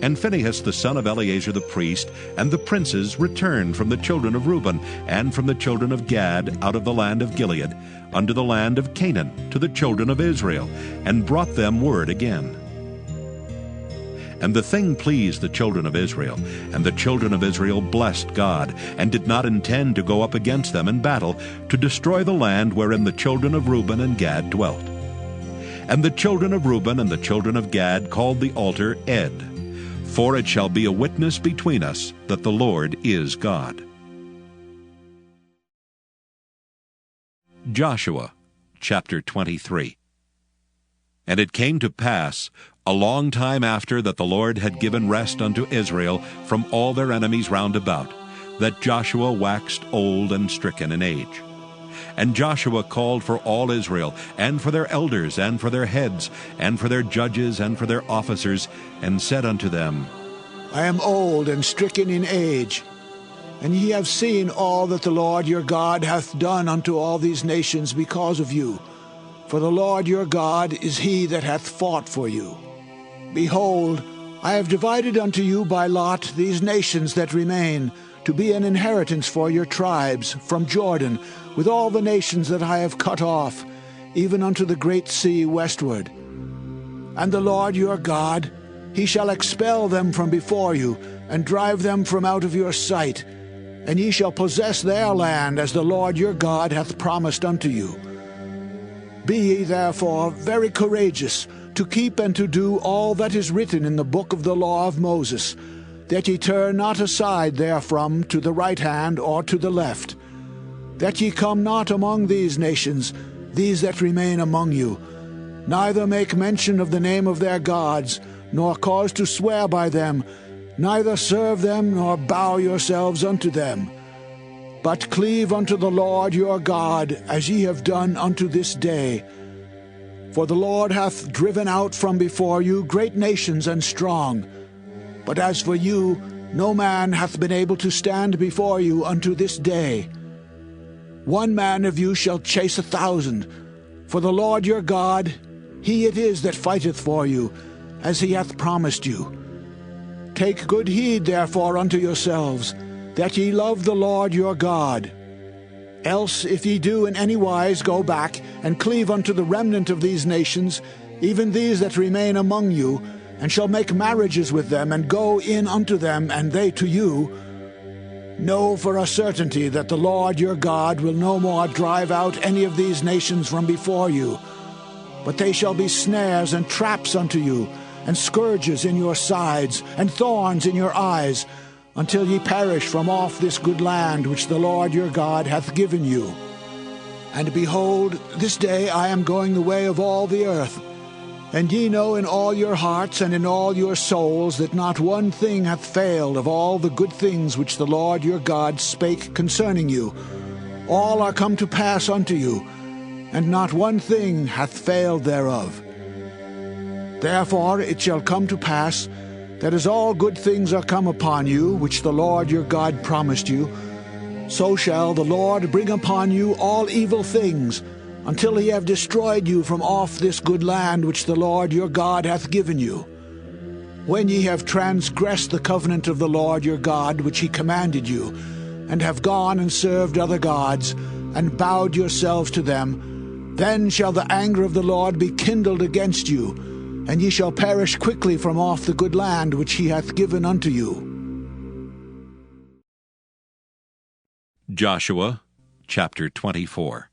And Phinehas the son of Eleazar the priest and the princes returned from the children of Reuben and from the children of Gad out of the land of Gilead unto the land of Canaan to the children of Israel, and brought them word again. And the thing pleased the children of Israel, and the children of Israel blessed God, and did not intend to go up against them in battle, to destroy the land wherein the children of Reuben and Gad dwelt. And the children of Reuben and the children of Gad called the altar Ed, for it shall be a witness between us that the Lord is God. Joshua chapter 23. And it came to pass, a long time after that the Lord had given rest unto Israel from all their enemies round about, that Joshua waxed old and stricken in age. And Joshua called for all Israel, and for their elders, and for their heads, and for their judges, and for their officers, and said unto them, I am old and stricken in age, and ye have seen all that the Lord your God hath done unto all these nations because of you. For the Lord your God is he that hath fought for you. Behold, I have divided unto you by lot these nations that remain, to be an inheritance for your tribes, from Jordan, with all the nations that I have cut off, even unto the great sea westward. And the Lord your God, he shall expel them from before you, and drive them from out of your sight. And ye shall possess their land, as the Lord your God hath promised unto you. Be ye therefore very courageous, to keep and to do all that is written in the book of the law of Moses, that ye turn not aside therefrom to the right hand or to the left, that ye come not among these nations, these that remain among you, neither make mention of the name of their gods, nor cause to swear by them, neither serve them, nor bow yourselves unto them. But cleave unto the Lord your God, as ye have done unto this day. For the Lord hath driven out from before you great nations and strong. But as for you, no man hath been able to stand before you unto this day. 1 man of you shall chase 1,000. For the Lord your God, he it is that fighteth for you, as he hath promised you. Take good heed therefore unto yourselves, that ye love the Lord your God. Else if ye do in any wise go back, and cleave unto the remnant of these nations, even these that remain among you, and shall make marriages with them, and go in unto them, and they to you, know for a certainty that the Lord your God will no more drive out any of these nations from before you, but they shall be snares and traps unto you, and scourges in your sides, and thorns in your eyes, until ye perish from off this good land which the Lord your God hath given you. And behold, this day I am going the way of all the earth, and ye know in all your hearts and in all your souls that not one thing hath failed of all the good things which the Lord your God spake concerning you. All are come to pass unto you, and not one thing hath failed thereof. Therefore it shall come to pass, that as all good things are come upon you, which the Lord your God promised you, so shall the Lord bring upon you all evil things, until he have destroyed you from off this good land which the Lord your God hath given you. When ye have transgressed the covenant of the Lord your God which he commanded you, and have gone and served other gods, and bowed yourselves to them, then shall the anger of the Lord be kindled against you, and ye shall perish quickly from off the good land which he hath given unto you. Joshua chapter 24.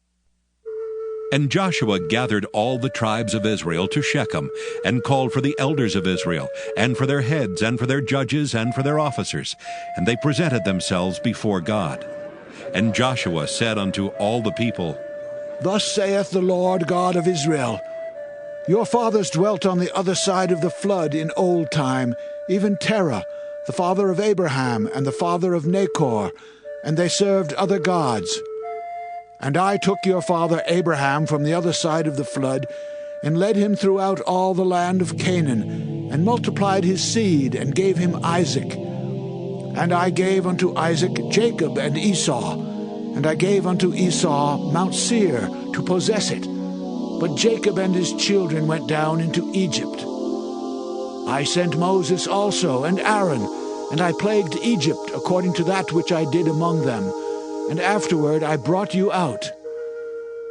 And Joshua gathered all the tribes of Israel to Shechem, and called for the elders of Israel, and for their heads, and for their judges, and for their officers, and they presented themselves before God. And Joshua said unto all the people, Thus saith the Lord God of Israel, Your fathers dwelt on the other side of the flood in old time, even Terah, the father of Abraham, and the father of Nachor, and they served other gods. And I took your father Abraham from the other side of the flood, and led him throughout all the land of Canaan, and multiplied his seed, and gave him Isaac. And I gave unto Isaac Jacob and Esau, and I gave unto Esau Mount Seir to possess it. But Jacob and his children went down into Egypt. I sent Moses also, and Aaron, and I plagued Egypt according to that which I did among them. And afterward I brought you out.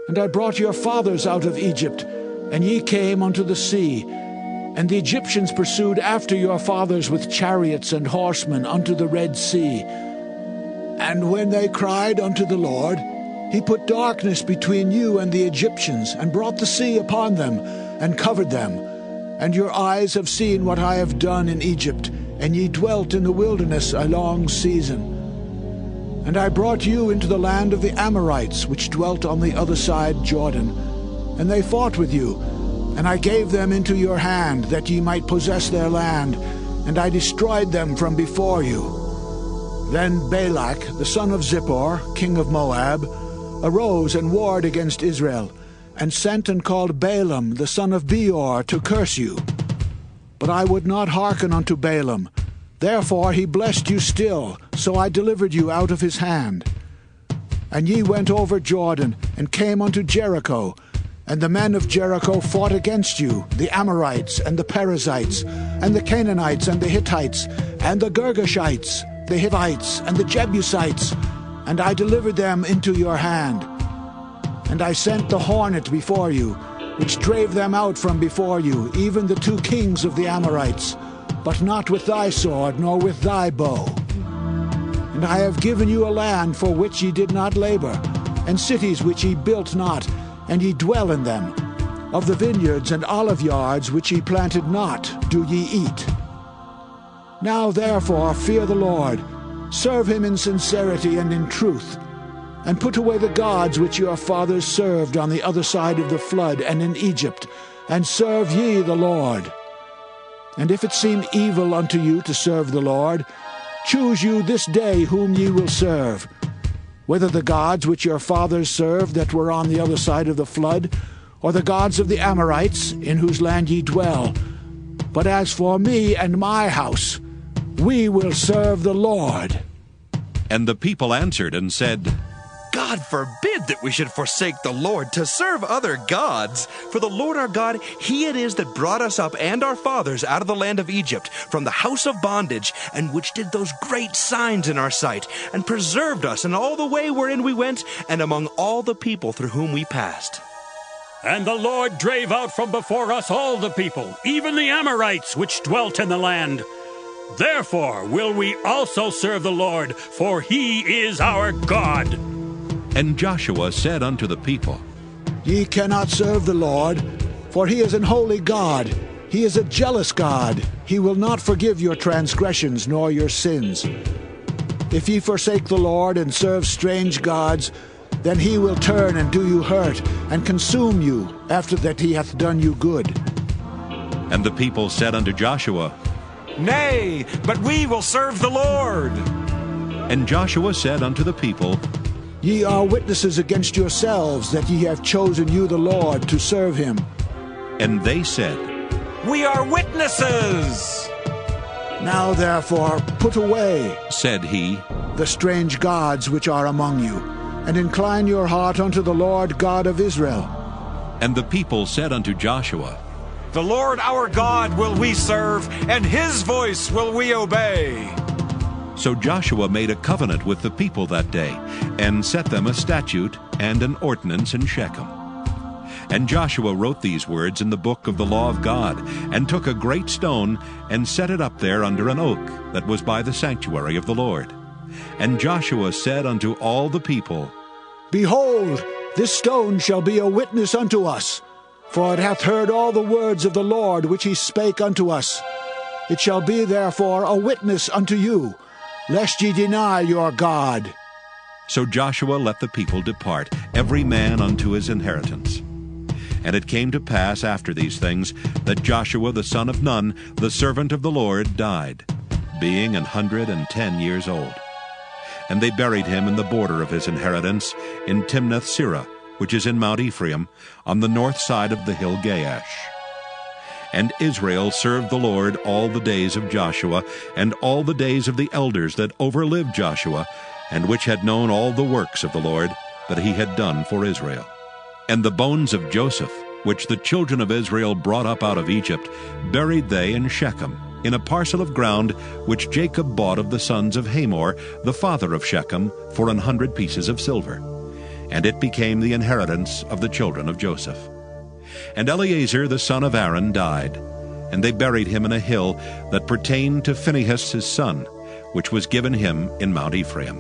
And I brought your fathers out of Egypt, and ye came unto the sea. And the Egyptians pursued after your fathers with chariots and horsemen unto the Red Sea. And when they cried unto the Lord, he put darkness between you and the Egyptians, and brought the sea upon them, and covered them. And your eyes have seen what I have done in Egypt, and ye dwelt in the wilderness a long season. And I brought you into the land of the Amorites, which dwelt on the other side Jordan. And they fought with you, and I gave them into your hand, that ye might possess their land, and I destroyed them from before you. Then Balak, the son of Zippor, king of Moab, arose and warred against Israel, and sent and called Balaam, the son of Beor, to curse you. But I would not hearken unto Balaam. Therefore he blessed you still, so I delivered you out of his hand. And ye went over Jordan, and came unto Jericho, and the men of Jericho fought against you, the Amorites, and the Perizzites, and the Canaanites, and the Hittites, and the Girgashites, the Hivites, and the Jebusites, and I delivered them into your hand. And I sent the hornet before you, which drave them out from before you, even the 2 kings of the Amorites, but not with thy sword, nor with thy bow. And I have given you a land for which ye did not labor, and cities which ye built not, and ye dwell in them. Of the vineyards and olive yards which ye planted not, do ye eat. Now therefore fear the Lord, serve him in sincerity and in truth, and put away the gods which your fathers served on the other side of the flood and in Egypt, and serve ye the Lord. And if it seem evil unto you to serve the Lord, choose you this day whom ye will serve, whether the gods which your fathers served that were on the other side of the flood, or the gods of the Amorites, in whose land ye dwell. But as for me and my house, we will serve the Lord. And the people answered and said, God forbid that we should forsake the Lord to serve other gods. For the Lord our God, he it is that brought us up and our fathers out of the land of Egypt, from the house of bondage, and which did those great signs in our sight, and preserved us in all the way wherein we went, and among all the people through whom we passed. And the Lord drave out from before us all the people, even the Amorites which dwelt in the land. Therefore will we also serve the Lord, for he is our God. And Joshua said unto the people, Ye cannot serve the Lord, for he is an holy God. He is a jealous God. He will not forgive your transgressions nor your sins. If ye forsake the Lord and serve strange gods, then he will turn and do you hurt, and consume you, after that he hath done you good. And the people said unto Joshua, Nay, but we will serve the Lord. And Joshua said unto the people, Ye are witnesses against yourselves that ye have chosen you the Lord to serve him. And they said, We are witnesses. Now therefore put away, said he, the strange gods which are among you, and incline your heart unto the Lord God of Israel. And the people said unto Joshua, The Lord our God will we serve, and his voice will we obey. So Joshua made a covenant with the people that day, and set them a statute and an ordinance in Shechem. And Joshua wrote these words in the book of the law of God, and took a great stone, and set it up there under an oak that was by the sanctuary of the Lord. And Joshua said unto all the people, Behold, this stone shall be a witness unto us, for it hath heard all the words of the Lord which he spake unto us. It shall be therefore a witness unto you, lest ye deny your God. So Joshua let the people depart, every man unto his inheritance. And it came to pass after these things, that Joshua the son of Nun, the servant of the Lord, died, being 110 years old. And they buried him in the border of his inheritance, in Timnath-Serah, which is in Mount Ephraim, on the north side of the hill Gaash. And Israel served the Lord all the days of Joshua, and all the days of the elders that overlived Joshua, and which had known all the works of the Lord that he had done for Israel. And the bones of Joseph, which the children of Israel brought up out of Egypt, buried they in Shechem, in a parcel of ground which Jacob bought of the sons of Hamor, the father of Shechem, for 100 pieces of silver. And it became the inheritance of the children of Joseph. And Eleazar the son of Aaron died, and they buried him in a hill that pertained to Phinehas his son, which was given him in Mount Ephraim.